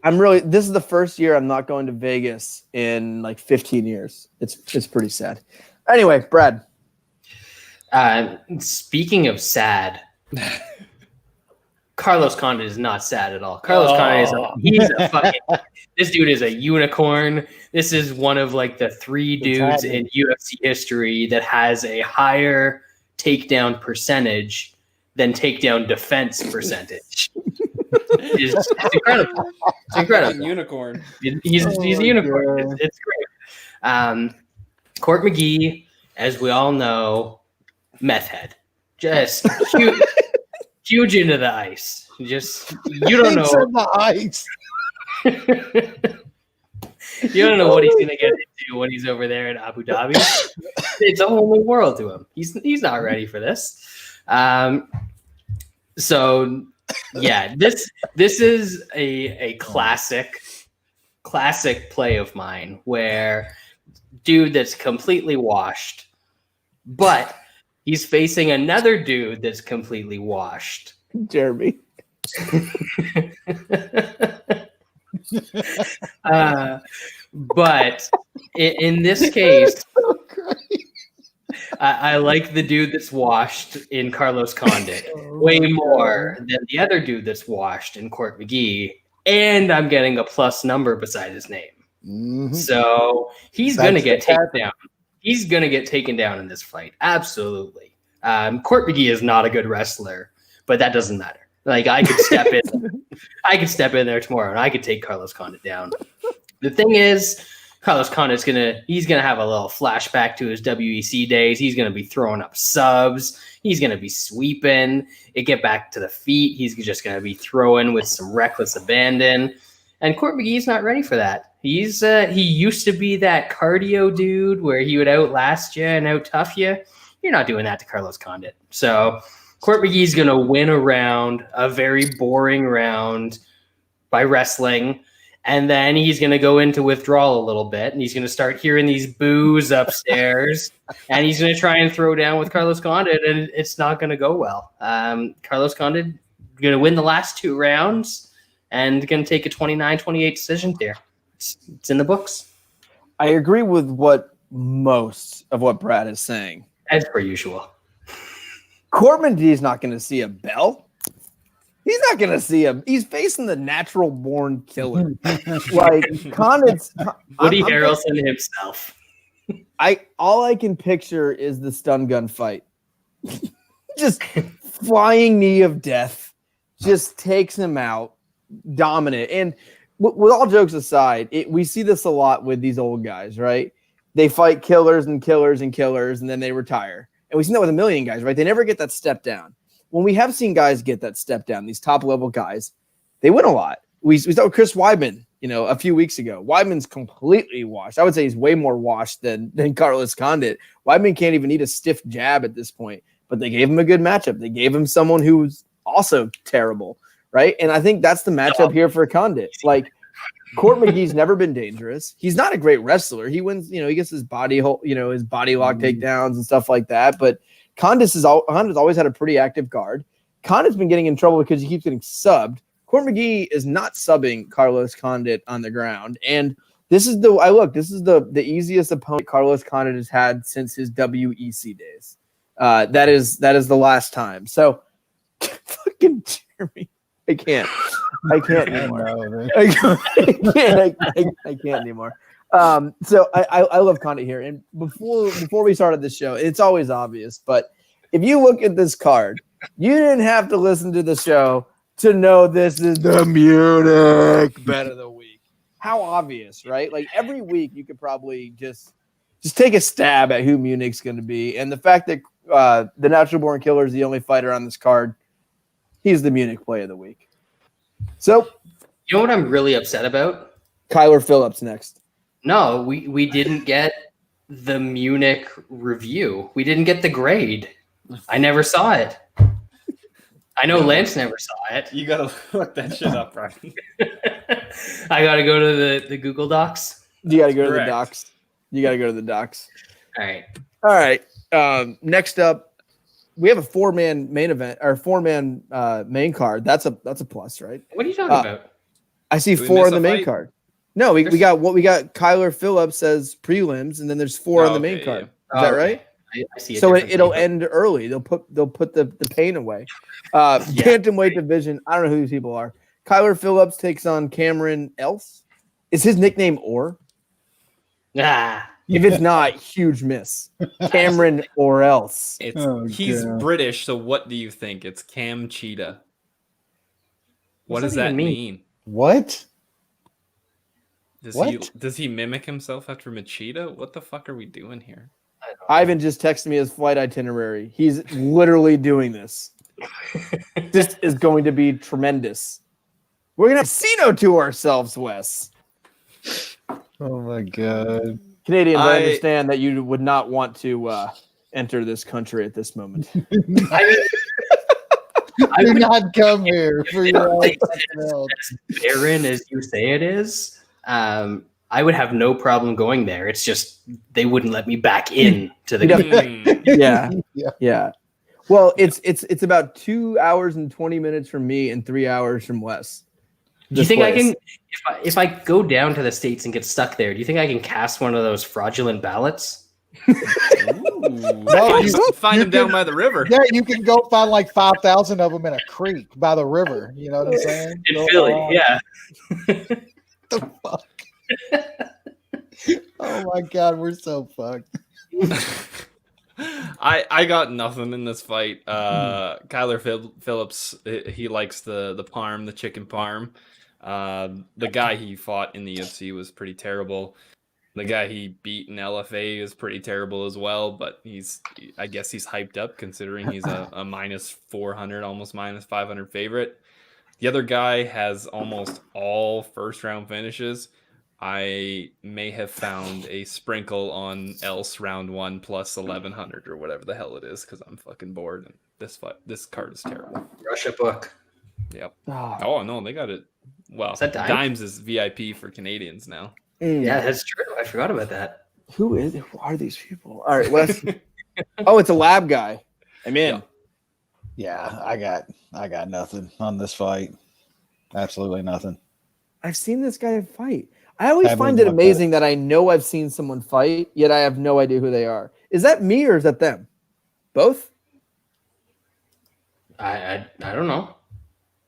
This is the first year I'm not going to Vegas in like 15 years. It's pretty sad. Anyway, Brad. Speaking of sad, Carlos Condit is not sad at all. Carlos Condit is this dude is a unicorn. This is one of like the 3 dudes in UFC history that has a higher takedown percentage than takedown defense percentage. It's incredible. It's incredible. Unicorn. He's a unicorn. It's great. Court McGee, as we all know, meth head. Just huge into the ice. Just you don't know the ice. You don't know what he's gonna get into when he's over there in Abu Dhabi. It's a whole new world to him. He's not ready for this. So yeah, this is a classic play of mine where dude that's completely washed, but he's facing another dude that's completely washed. Jeremy. But in this case, I like the dude that's washed in Carlos Condit way more than the other dude that's washed in Court McGee, and I'm getting a plus number beside his name. Mm-hmm. So he's going to get taken down. He's going to get taken down in this fight. Absolutely. Court McGee is not a good wrestler, but that doesn't matter. Like I could step in, I could step in there tomorrow and I could take Carlos Condit down. The thing is, Carlos Condit's he's gonna have a little flashback to his WEC days. He's gonna be throwing up subs. He's gonna be sweeping. Get back to the feet. He's just gonna be throwing with some reckless abandon. And Court McGee's not ready for that. He used to be that cardio dude where he would outlast you and out-tough you. You're not doing that to Carlos Condit. So Court McGee's going to win a round, a very boring round by wrestling, and then he's going to go into withdrawal a little bit, and he's going to start hearing these boos upstairs, and he's going to try and throw down with Carlos Condit, and it's not going to go well. Carlos Condit going to win the last 2 rounds and going to take a 29-28 decision there. It's in the books. I agree with most of what Brad is saying. As per usual. Court McGee is not going to see a bell. He's not going to see him. He's facing the natural born killer. Like Condit's Woody Harrelson himself. All I can picture is the stun gun fight. Just flying knee of death. Just takes him out. Dominant. And with all jokes aside, we see this a lot with these old guys, right? They fight killers and killers and killers, and then they retire. And we've seen that with a million guys, right? They never get that step down. When we have seen guys get that step down, these top-level guys, they win a lot. We saw with Chris Weidman, a few weeks ago. Weidman's completely washed. I would say he's way more washed than Carlos Condit. Weidman can't even eat a stiff jab at this point, but they gave him a good matchup. They gave him someone who's also terrible, right? And I think that's the matchup here for Condit. Like, Court McGee's never been dangerous. He's not a great wrestler. He wins, he gets his body lock takedowns and stuff like that. But Condit's always had a pretty active guard. Condit's been getting in trouble because he keeps getting subbed. Court McGee is not subbing Carlos Condit on the ground. And this is the easiest opponent Carlos Condit has had since his WEC days. That is the last time. So fucking Jeremy. I can't anymore. I can't anymore. So I love Condit here. And before we started this show, it's always obvious, but if you look at this card, you didn't have to listen to the show to know this is the Munich Bet of the week. How obvious, right? Like every week you could probably just take a stab at who Munich's going to be. And the fact that the Natural Born Killer is the only fighter on this card, he's the Munich play of the week. So, you know what I'm really upset about? Kyler Phillips next. No, we didn't get the Munich review. We didn't get the grade. I never saw it. I know Lance never saw it. You gotta look that shit up, right? I gotta go to the Google Docs. You gotta go to the docs. You gotta go to the docs. All right. Next up. We have a 4-man main event or 4-man main card. That's a plus, right? What are you talking about? I see Did we 4 miss on the a main fight? card. No, we got Kyler Phillips as prelims, and then there's 4 on the main card. Is that right? I see it So differently, it'll but- end early. They'll put the pain away. Bantamweight division. I don't know who these people are. Kyler Phillips takes on Cameron Else. Is his nickname Orr? If it's not, huge miss. Cameron or else. He's British, so what do you think? It's Cam Cheetah. What does that mean? What? Does he mimic himself after Machida? What the fuck are we doing here? Ivan just texted me his flight itinerary. He's literally doing this. This is going to be tremendous. We're gonna have a casino to ourselves, Wes. Oh my god. Canadians, I understand that you would not want to enter this country at this moment. I do not come here for your own health. Barren as you say it is. I would have no problem going there. It's just they wouldn't let me back in to the game. Yeah. Well, it's about 2 hours and 20 minutes from me and 3 hours from Wes. Do you think I can, if I go down to the States and get stuck there, do you think I can cast one of those fraudulent ballots? Find him down by the river. Yeah, you can go find like 5,000 of them in a creek by the river. You know what I'm saying? In Philly, yeah. The fuck? Oh my god, we're so fucked. I got nothing in this fight. Kyler Phillips, he likes the parm, the chicken parm. The guy he fought in the UFC was pretty terrible. The guy he beat in LFA is pretty terrible as well, but I guess he's hyped up considering he's a minus 400, almost minus 500 favorite. The other guy has almost all first round finishes. I may have found a sprinkle on else round 1 plus 1100 or whatever the hell it is because I'm fucking bored and this card is terrible. Russia book. Yep. Oh no, they got it. Well, is that Dimes is VIP for Canadians now. Yeah, that's true. I forgot about that. Who are these people? All right, Wes. Oh, it's a lab guy. I'm in. Yeah, I got nothing on this fight. Absolutely nothing. I've seen this guy fight. I always find it amazing that I know I've seen someone fight, yet I have no idea who they are. Is that me or is that them? Both? I don't know.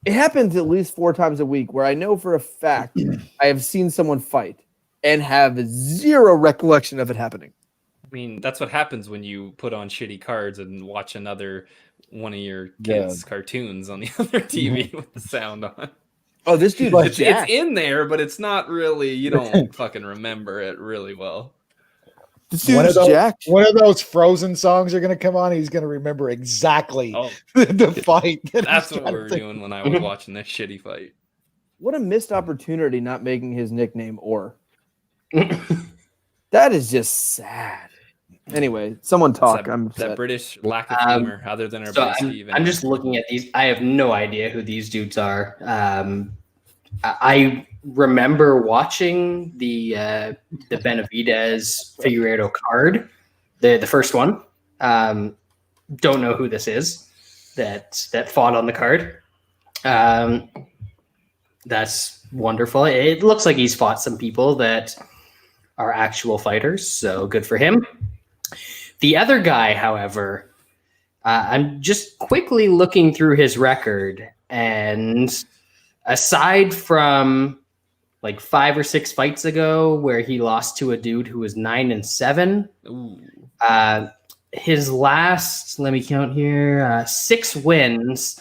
It happens at least 4 times a week where I know for a fact I have seen someone fight and have zero recollection of it happening. I mean, that's what happens when you put on shitty cards and watch another one of your kids' cartoons on the other TV with the sound on. Oh, this dude, it's in there, but it's not really, you don't fucking remember it really well. One of those Frozen songs are going to come on. He's going to remember exactly the fight. That's what we were doing when I was watching this shitty fight. What a missed opportunity not making his nickname Orr. That is just sad. Anyway, someone talk. That British lack of humor, other than our buddy Steve. I'm just looking at these. I have no idea who these dudes are. I remember watching the Benavidez Figueiredo card, the first one. Don't know who this is that fought on the card. That's wonderful. It looks like he's fought some people that are actual fighters, so good for him. The other guy, however, I'm just quickly looking through his record, and aside from like 5 or 6 fights ago where he lost to a dude who was 9-7, his last, let me count here, 6 wins,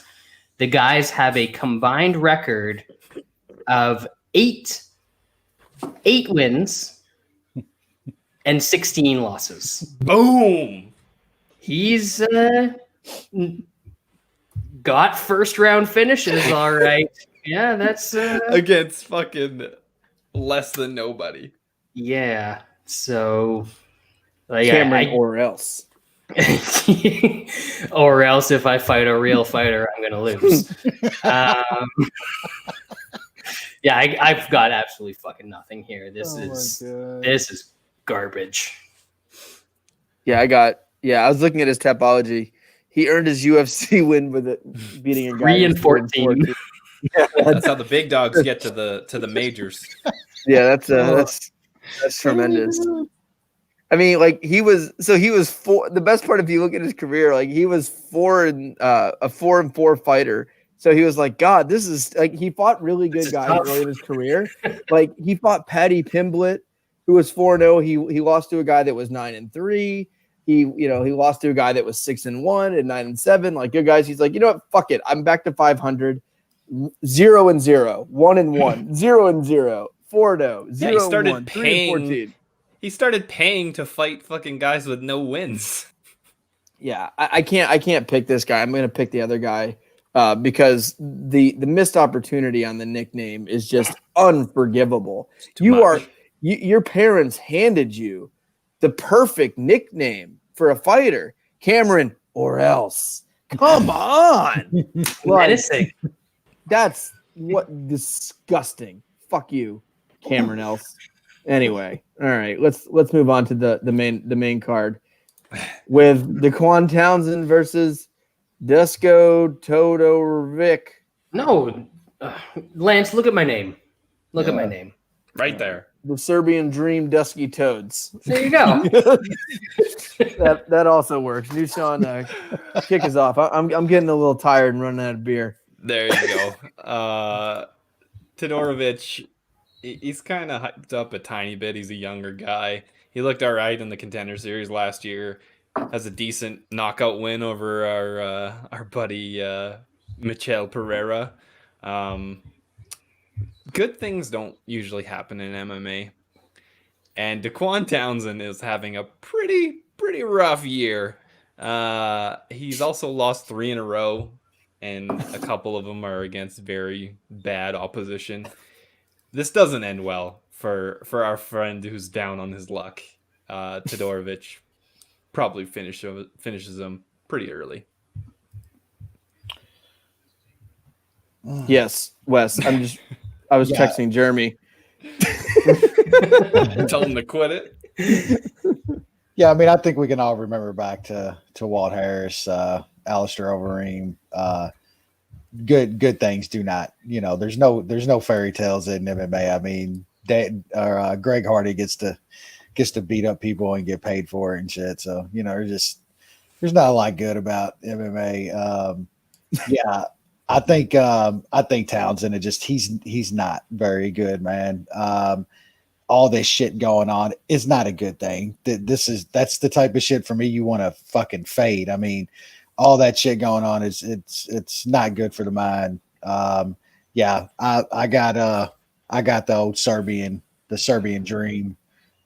the guys have a combined record of 8 wins and 16 losses. Boom! He's got first round finishes, all right. Yeah, that's against fucking less than nobody. Yeah, so like Cameron or else. Or else if I fight a real fighter, I'm gonna lose. Yeah, I've got absolutely fucking nothing here. This is garbage. Yeah, I was looking at his topology. He earned his UFC win with it beating a guy 3-14. That's how the big dogs get to the majors. Yeah, that's tremendous. I mean, like he was four. The best part, if you look at his career, like he was a 4-4 fighter. So he was like, God, this is like he fought really good guys early in his career. Like he fought Paddy Pimblett, who was 4-0. He lost to a guy that was 9-3. He lost to a guy that was 6-1 and 9-7. Like good guys. He's like, you know what? Fuck it. I'm back to 500. 0-0, 1-1, 0-0, 4-0, 0-1, 3-14. He started paying to fight fucking guys with no wins. Yeah, I can't pick this guy. I'm gonna pick the other guy because the missed opportunity on the nickname is just unforgivable. Your parents handed you the perfect nickname for a fighter, Cameron or else. Come on, menacing. That's what disgusting. Fuck you, Cameron else. Anyway, all right, let's move on to the main card with Daquan Townsend versus Dusko Todorović. No, Lance, look at my name. Look at my name. Right there. The Serbian Dream Dusky Toads. There you go. that also works. New Sean, kick us off. I'm getting a little tired and running out of beer. There you go. Todorović, he's kind of hyped up a tiny bit. He's a younger guy. He looked all right in the Contender Series last year. Has a decent knockout win over our buddy Michel Pereira. Good things don't usually happen in MMA. And Daquan Townsend is having a pretty rough year. He's also lost 3 in a row, and a couple of them are against very bad opposition. This doesn't end well for our friend who's down on his luck. Todorović probably finishes him pretty early. Yes, Wes. I was texting Jeremy. Tell him to quit it. Yeah, I mean, I think we can all remember back to Walt Harris, Alistair Overeem. Good things do not, there's no fairy tales in MMA. I mean, Greg Hardy gets to beat up people and get paid for it and shit. So, there's not a lot good about MMA. Yeah, I think Townsend he's not very good, man. All this shit going on is not a good thing. That's the type of shit for me you want to fucking fade. I mean, all that shit going on it's not good for the mind. Yeah, I got the old Serbian dream,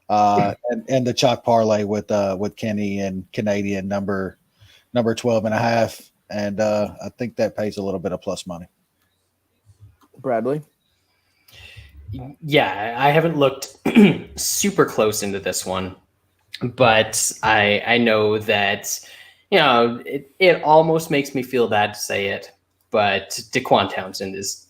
and the chalk parlay with Kenney and Canadian number 12.5, and I think that pays a little bit of plus money. Bradley. Yeah, I haven't looked super close into this one, but I know that, it almost makes me feel bad to say it, but Daquan Townsend is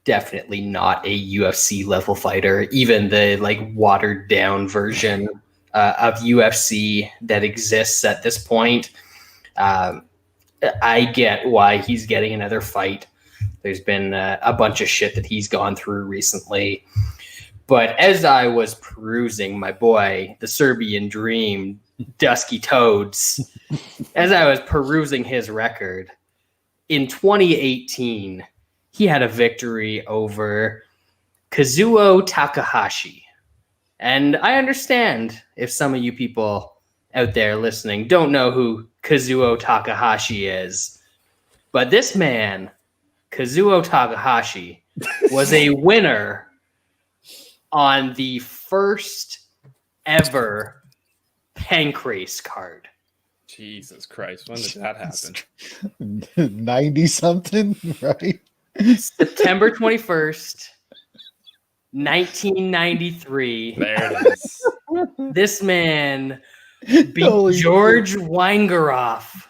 definitely not a UFC level fighter, even the watered down version of UFC that exists at this point. I get why he's getting another fight. There's been a bunch of shit that he's gone through recently. But as I was perusing my boy, the Serbian Dream, Dusky Toads, as I was perusing his record, in 2018, he had a victory over Kazuo Takahashi. And I understand if some of you people out there listening don't know who Kazuo Takahashi is. But this man, Kazuo Takahashi, was a winner on the first ever Pancrase card. Jesus Christ, when did that happen? 90 something, right? September 21st, 1993. There it is. This man beat George Weingeroff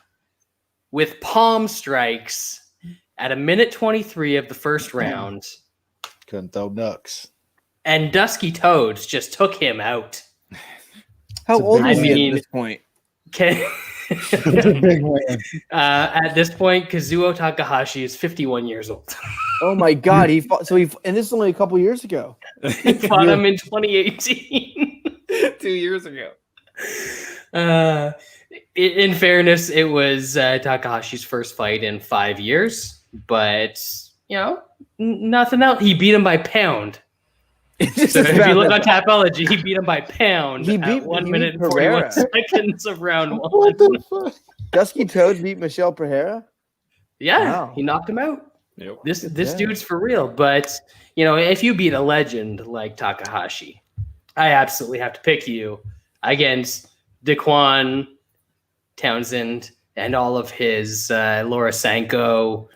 with palm strikes at 1:23 of the first round. Couldn't throw nucks. And Dusky Toads just took him out. How old is he at this point? It's a big win. At this point, Kazuo Takahashi is 51 years old. Oh my God, he fought. And this is only a couple years ago. He fought him in 2018, 2 years ago. In fairness, it was Takahashi's first fight in 5 years, but nothing else. He beat him by pound. So if you look on Tapology, he beat him by pound. He beat 1 minute and 41 seconds of round 1. What the fuck? Dusky Toad beat Michelle Pereira? Yeah, wow. He knocked him out. Yep. This dude's for real. But if you beat a legend like Takahashi, I absolutely have to pick you against Daquan, Townsend, and all of his Laura Sanko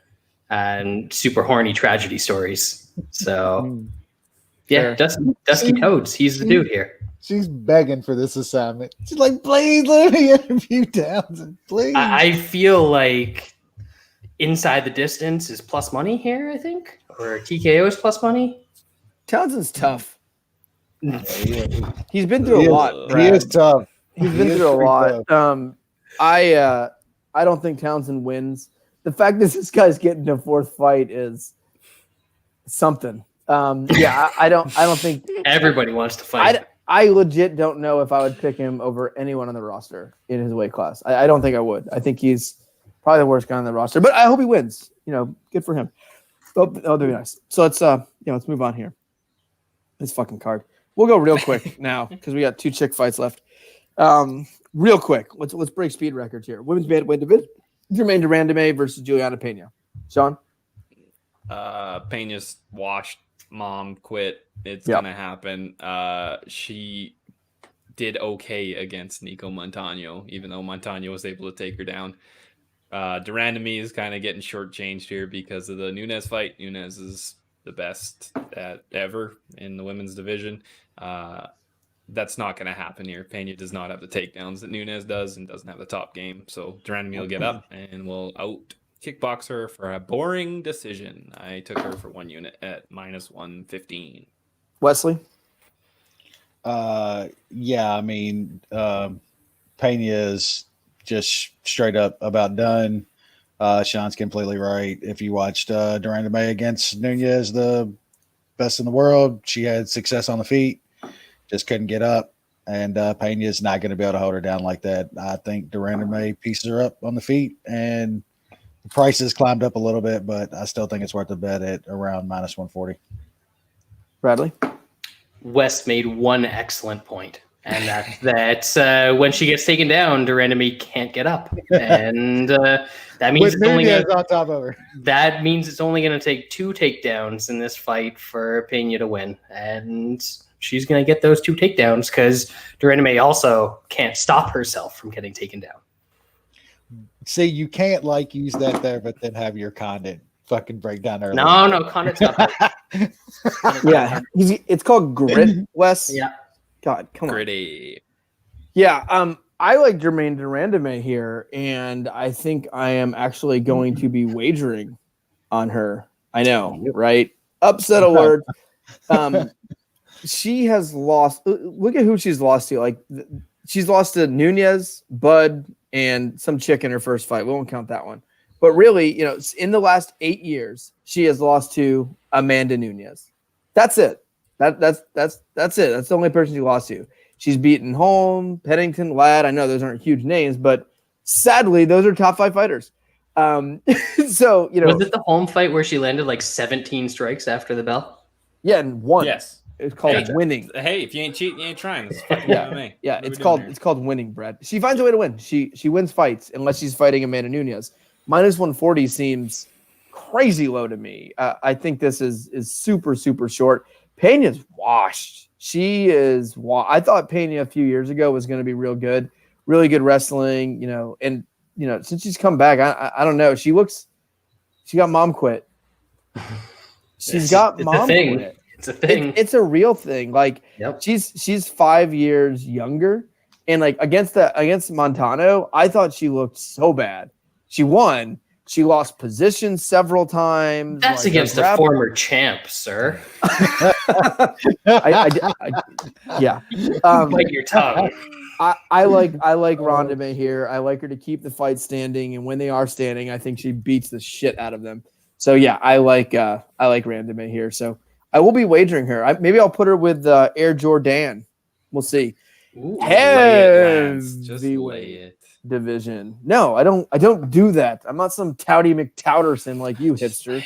and super horny tragedy stories. So. Yeah, Dusky Toads. He's the dude here. She's begging for this assignment. She's like, please let me interview Townsend, please. I feel like Inside the Distance is plus money here, I think. Or TKO is plus money. Townsend's tough. He's been through a lot. Brad. He is tough. He's been through a lot. I don't think Townsend wins. The fact that this guy's getting a fourth fight is something. I don't think everybody wants to fight. I legit don't know if I would pick him over anyone on the roster in his weight class. I don't think I would. I think he's probably the worst guy on the roster, but I hope he wins. Good for him. That'll be nice. So let's move on here. This fucking card. We'll go real quick now because we got 2 chick fights left. Real quick. Let's break speed records here. Women's bantamweight division. Jermaine Randamie versus Juliana Peña. Sean? Peña's washed. Mom quit. It's gonna happen. She did okay against Nico Montano, even though Montano was able to take her down. Randamie is kind of getting shortchanged here because of the Nunes fight. Nunes is the best ever in the women's division. That's not going to happen here. Peña does not have the takedowns that Nunes does and doesn't have the top game. So Randamie will get up and will out kickbox her for a boring decision. I took her for 1 unit at -115. Wesley? Yeah, I mean, Peña is just straight up about done. Sean's completely right. If you watched Randamie against Nunes, the best in the world, she had success on the feet, just couldn't get up. And Peña's not going to be able to hold her down like that. I think Randamie pieces her up on the feet, and the price has climbed up a little bit, but I still think it's worth the bet at around -140. Bradley? West made one excellent point, and that's when she gets taken down, Randamie can't get up, and that means it's only on top of her. That means it's only going to take 2 takedowns in this fight for Peña to win, and she's going to get those 2 takedowns because Randamie also can't stop herself from getting taken down. See, you can't use that there, but then have your Condit fucking break down early. No, Condit's not hurt. Yeah, it's called grit, Wes. Yeah. God, come on. Gritty. Yeah, I like Jermaine Randamie here, and I think I am actually going to be wagering on her. I know, right? Upset alert. She has lost. Look at who she's lost to. She's lost to Nunes, Bud, and some chick in her first fight. We won't count that one. But really, in the last 8 years, she has lost to Amanda Nunes. That's it. That's it. That's the only person she lost to. She's beaten Holm, Pennington, Ladd. I know those aren't huge names, but sadly, those are top 5 fighters. So was it the Holm fight where she landed 17 strikes after the bell? Yeah, and won. Yes. It's called winning. Hey, if you ain't cheating, you ain't trying. This is MMA. Yeah, it's called winning, Brad. She finds a way to win. She wins fights unless she's fighting Amanda Nunes. -140 seems crazy low to me. I think this is super, super short. Peña's washed. She is. I thought Peña a few years ago was going to be really good wrestling. And since she's come back, I don't know. She got mom quit. She's got mom quit. It's a thing. It's a real thing. She's 5 years younger, and against Montano, I thought she looked so bad. She won. She lost position several times. That's against a former champ, sir. Yeah. Bite your tongue. I like Randamie here. I like her to keep the fight standing, and when they are standing, I think she beats the shit out of them. So yeah, I like Randamie here. So I will be wagering her. Maybe I'll put her with Air Jourdain. We'll see. Ooh, just lay it. Division. No, I don't do that. I'm not some Touty McTouterson like you, hipster.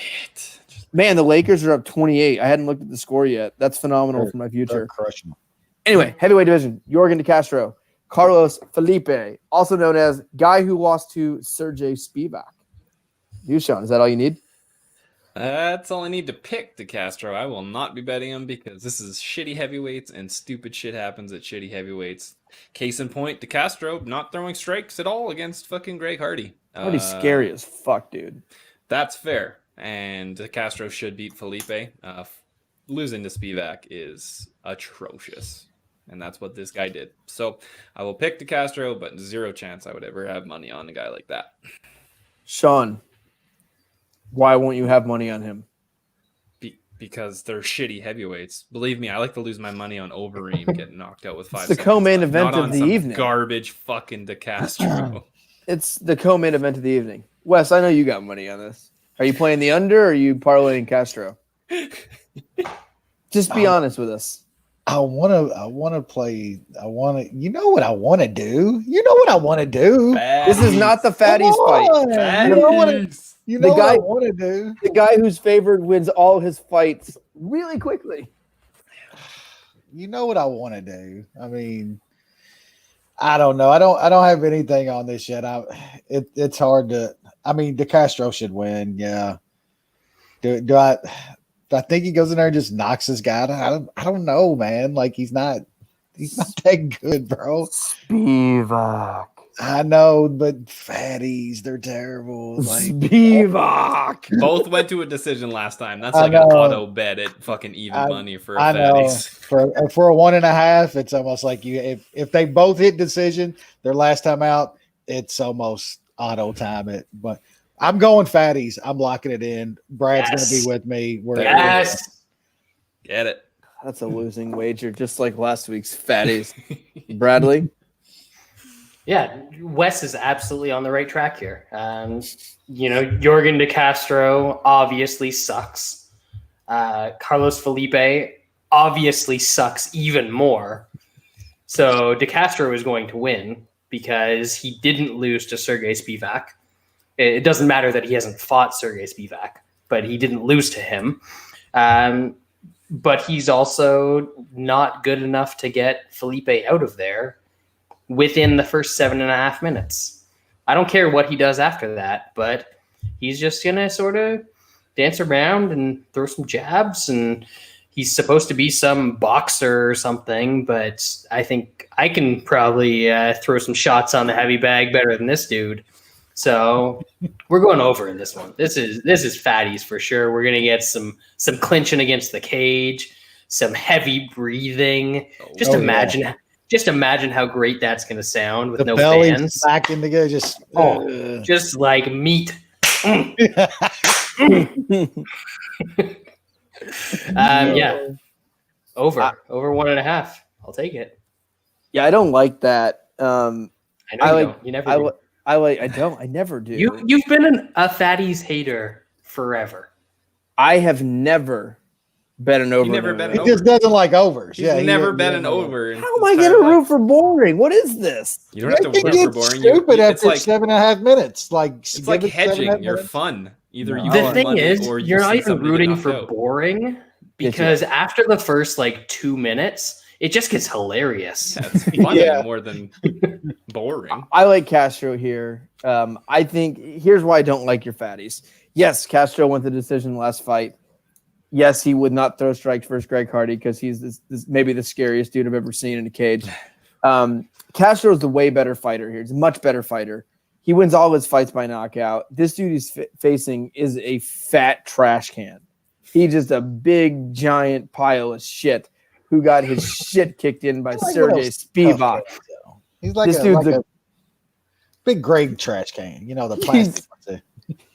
Man, the Lakers are up 28. I hadn't looked at the score yet. That's phenomenal for my future. Crushing them. Anyway, heavyweight division. Jourdain de Castro, Carlos Felipe, also known as guy who lost to Sergey Spivak. You, Sean, is that all you need? That's all I need to pick De Castro. I will not be betting him because this is shitty heavyweights and stupid shit happens at shitty heavyweights. Case in point, De Castro not throwing strikes at all against fucking Greg Hardy. Hardy's scary as fuck, dude. That's fair. And De Castro should beat Felipe. Losing to Spivak is atrocious. And that's what this guy did. So I will pick De Castro, but zero chance I would ever have money on a guy like that. Sean, why won't you have money on him? Because they're shitty heavyweights. Believe me, I like to lose my money on Overeem getting knocked out with 5 seconds. It's the co-main event of the evening. Garbage fucking De Castro. It's the co-main event of the evening. Wes, I know you got money on this. Are you playing the under or are you parlaying Castro? Just be honest with us. I want to play. You know what I want to do? This is not the fatties fight. You know what I want to do? The guy who's favored wins all his fights really quickly. You know what I want to do? I mean, I don't know. I don't have anything on this yet. It's hard to. I mean, De Castro should win. Yeah. Do I think he goes in there and just knocks this guy out? I don't know, man. Like he's not that good, bro. Spivak. I know, but fatties, they're terrible. Like Spivak. Both went to a decision last time. That's like an auto bet at fucking even money for fatties. For a 1.5, it's almost like if they both hit decision their last time out, it's almost auto time it. But I'm going fatties. I'm locking it in. Brad's going to be with me. Get it. That's a losing wager, just like last week's fatties. Bradley? Yeah, Wes is absolutely on the right track here. Jourdain de Castro obviously sucks. Carlos Felipe obviously sucks even more. So De Castro is going to win because he didn't lose to Sergey Spivak. It doesn't matter that he hasn't fought Sergey Spivak, but he didn't lose to him. But he's also not good enough to get Felipe out of there within the first 7.5 minutes. I don't care what he does after that, but he's just going to sort of dance around and throw some jabs, and he's supposed to be some boxer or something, but I think I can probably throw some shots on the heavy bag better than this dude. So we're going over in this one. This is fatties for sure. We're going to get some clinching against the cage, some heavy breathing. Just imagine how great that's going to sound with no fans. Back in the go, just like meat. Yeah. Over 1.5. I'll take it. Yeah, I don't like that. I know you never do. I never do. You've been a fatties hater forever. I have never bet an over. He just doesn't like overs. He's never bet an over. How am I going to root for boring? What is this? You don't have to root for boring. Stupid after 7.5 minutes. It's like hedging. You're fun. Either you the thing is, or you're not even rooting for boring because after the first 2 minutes, it just gets hilarious. That's fun more than boring. I like Castro here. I think here's why I don't like your fatties. Yes, Castro went the decision last fight. Yes, he would not throw strikes versus Greg Hardy because he's this maybe the scariest dude I've ever seen in a cage. Castro is the way better fighter here. He's a much better fighter. He wins all his fights by knockout. This dude he's facing is a fat trash can. He's just a big, giant pile of shit who got his shit kicked in by Sergey Spivak. He's like a big Greg trash can. You know, the plastic.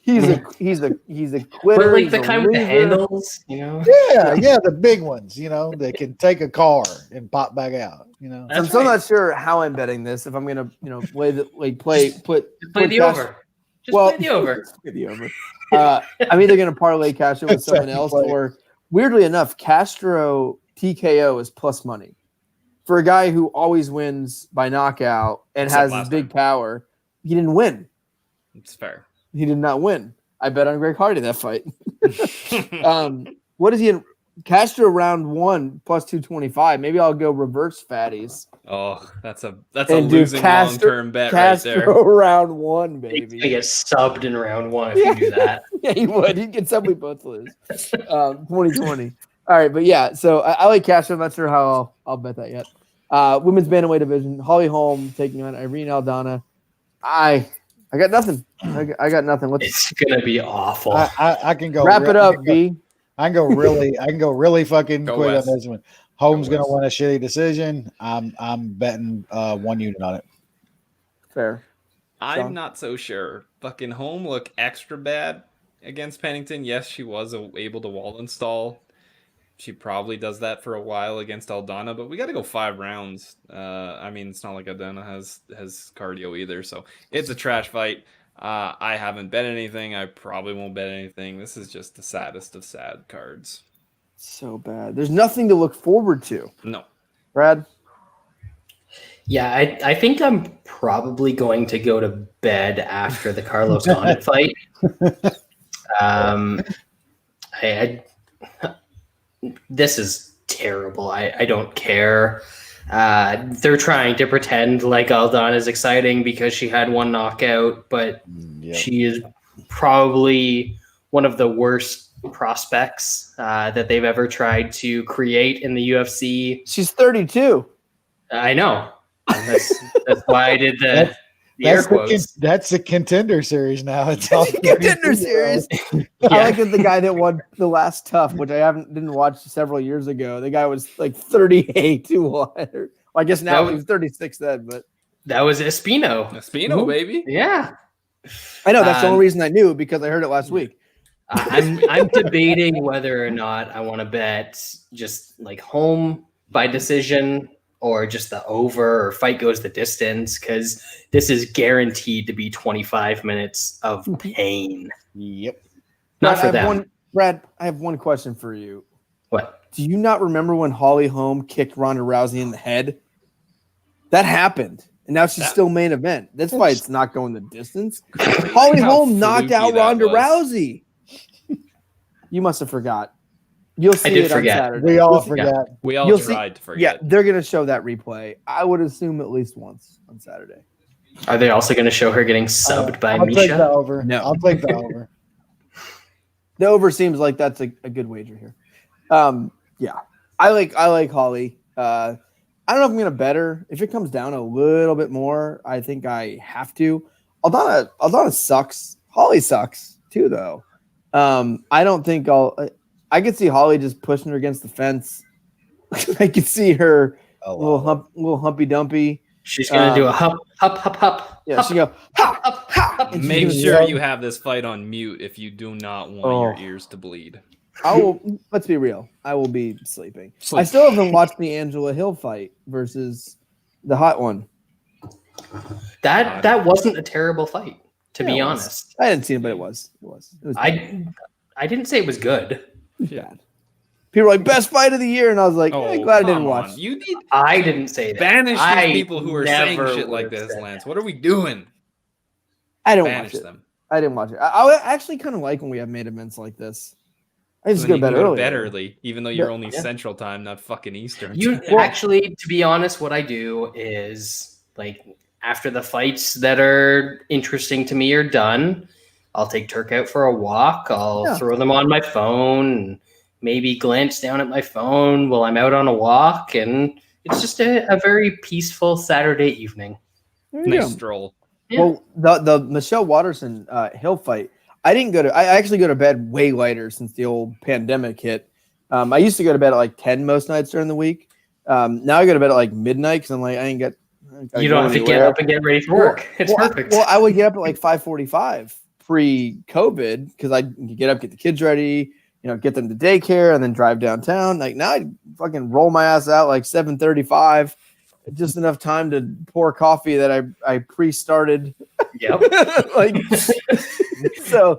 He's a quitter. But like the kind with the handles, Yeah, the big ones, that can take a car and pop back out, So I'm still not sure how I'm betting this. If I'm gonna, play the play the over. Just play the over. Play the over. I'm either gonna parlay Castro with someone else, or weirdly enough, Castro TKO is plus money for a guy who always wins by knockout and has this big power. He didn't win. It's fair. He did not win. I bet on Greg Hardy that fight. What is he in? Castro round 1 plus 225. Maybe I'll go reverse fatties. Oh, that's a losing long-term bet Castro right there. round 1, baby. He's gonna get subbed in round 1 if you do that. Yeah, he would. He'd get subbed. We both lose. 2020. All right, but yeah. So I like Castro. I'm not sure how I'll bet that yet. Women's bantamweight division. Holly Holm taking on Irene Aldana. I got nothing. I got nothing. It's gonna be awful. I can go wrap it up, B. I can go really fucking Go quick West. on this one. Holm's gonna win a shitty decision. I'm betting 1 unit on it. Fair. I'm not so sure. Fucking Holm looked extra bad against Pennington. Yes, she was able to wall install. She probably does that for a while against Aldana, but we got to go 5 rounds. It's not like Aldana has cardio either, so it's a trash fight. I haven't bet anything. I probably won't bet anything. This is just the saddest of sad cards. So bad. There's nothing to look forward to. No. Brad? Yeah, I think I'm probably going to go to bed after the Carlos Condit fight. This is terrible. I don't care. They're trying to pretend like Aldana is exciting because she had 1 knockout, but she is probably one of the worst prospects that they've ever tried to create in the UFC. She's 32. I know. That's why I did the air quotes. That's the contender series now. It's all contender series. I like that the guy that won the last tough, which I didn't watch several years ago. The guy was like 38-1. Well, I guess now he was 36 then, but that was Espino. Espino, baby. Yeah. I know that's the only reason I knew because I heard it last week. I'm debating whether or not I want to bet just like Holm by decision or just the over or fight goes the distance, because this is guaranteed to be 25 minutes of pain. Yep. Not for them. Brad, I have one question for you. What? Do you not remember when Holly Holm kicked Ronda Rousey in the head? That happened. And now she's still main event. That's why it's not going the distance. Holly Holm knocked out Ronda Rousey. You must have forgot. You'll see it on Saturday. We all forgot. We all tried to forget. Yeah, they're going to show that replay. I would assume at least once on Saturday. Are they also going to show her getting subbed by Misha? I'll take the over. No. I'll take the over. The over seems like that's a good wager here. Yeah, I like Holly. I don't know if I'm going to bet her. If it comes down a little bit more, I think I have to. Aldana sucks. Holly sucks too, though. I don't think I could see Holly just pushing her against the fence. I could see her little humpy dumpy. She's gonna do a hup. Yeah, she go hop, hop. Make sure you have this fight on mute if you do not want your ears to bleed. Let's be real. I will be sleeping. I still haven't watched the Angela Hill fight versus the hot one. That wasn't a terrible fight, to be honest. I didn't see it, but it was. I didn't say it was good. Yeah. People were like, best fight of the year, and I was like, glad I didn't watch. I didn't say that. Banish these people who are saying shit like this, Lance. What are we doing? I didn't watch it. I didn't watch it. I actually kind of like when we have made events like this. I just go to bed early. Even though you're only Central Time, not fucking Eastern. Actually, to be honest, what I do is like after the fights that are interesting to me are done, I'll take Turk out for a walk. I'll throw them on my phone and maybe glance down at my phone while I'm out on a walk. And it's just a very peaceful Saturday evening. Nice stroll. Yeah. Well, the Michelle Watterson Hill fight, I actually go to bed way later since the old pandemic hit. I used to go to bed at like 10 most nights during the week. Now I go to bed at like midnight because I'm like, I ain't got. You don't have to get up and get ready for work. It's perfect. Well, I would get up at like 5:45 pre-COVID because I get up, get the kids ready, get them to daycare, and then drive downtown. Like now, I fucking roll my ass out like 7:35, just enough time to pour coffee that I pre-started. Yep. Like so,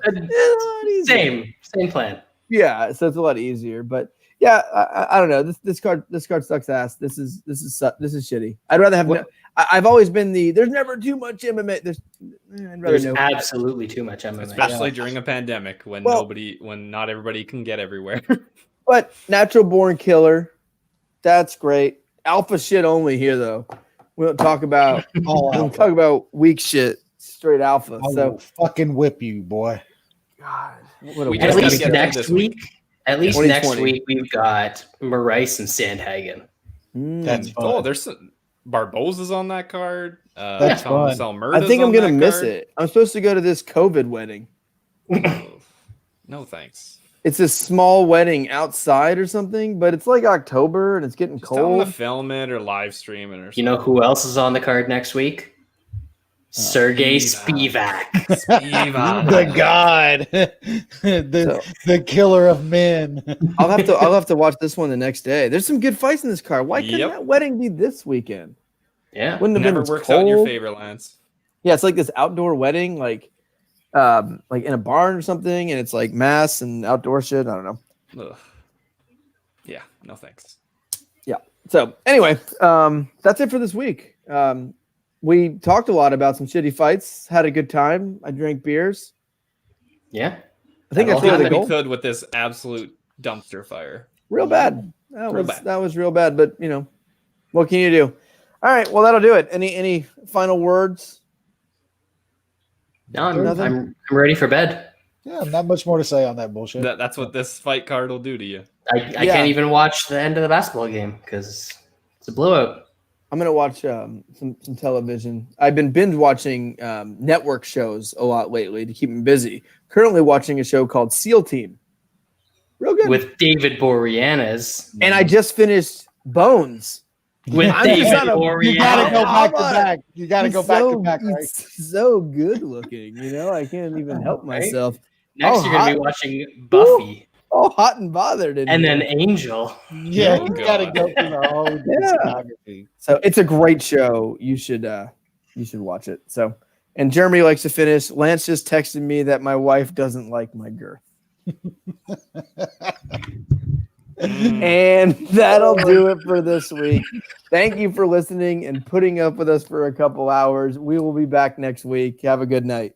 same plan. Yeah, so it's a lot easier, but. Yeah, I don't know. This card sucks ass. This is shitty. I'd rather have. I've always been there's never too much MMA. There's absolutely too much MMA, especially during a pandemic when not everybody can get everywhere. But natural born killer, that's great. Alpha shit only here though. We don't talk about weak shit. Straight alpha. I will fucking whip you, boy. God, at least next week. At least next week we've got Moraes and Sandhagen. That's fun. There's some Barboza's on that card. That's fun. I think I'm gonna miss it. I'm supposed to go to this COVID wedding. No thanks. It's a small wedding outside or something, but it's like October and it's getting cold. Tell them to film it or live stream it or something. You know who else is on the card next week? Sergey Spivak. The god. the killer of men. I'll have to watch this one the next day. There's some good fights in this card. Why couldn't that wedding be this weekend? Yeah. Wouldn't have never been works cold. out in your favor, Lance. Yeah, it's like this outdoor wedding, like in a barn or something, and it's like mass and outdoor shit. I don't know. Ugh. Yeah, no thanks. Yeah. So anyway, that's it for this week. We talked a lot about some shitty fights. Had a good time. I drank beers. Yeah, I think that's really we could with this absolute dumpster fire. Real bad. That was real bad. But what can you do? All right. Well, that'll do it. Any final words? No, I'm ready for bed. Yeah, not much more to say on that bullshit. That's what this fight card will do to you. I can't even watch the end of the basketball game because it's a blowout. I'm gonna watch some television. I've been binge watching network shows a lot lately to keep me busy. Currently watching a show called SEAL Team. Real good with David Boreanaz, and I just finished Bones with David Boreanaz. You gotta go back to back. You gotta go back to back. Right? So good looking, I can't even help myself. Next, you're gonna be watching Buffy. Oh, hot and bothered. And then Angel. Yeah, you gotta go through the whole discography. So it's a great show. You should watch it. So, and Jeremy likes to finish. Lance just texted me that my wife doesn't like my girth. And that'll do it for this week. Thank you for listening and putting up with us for a couple hours. We will be back next week. Have a good night.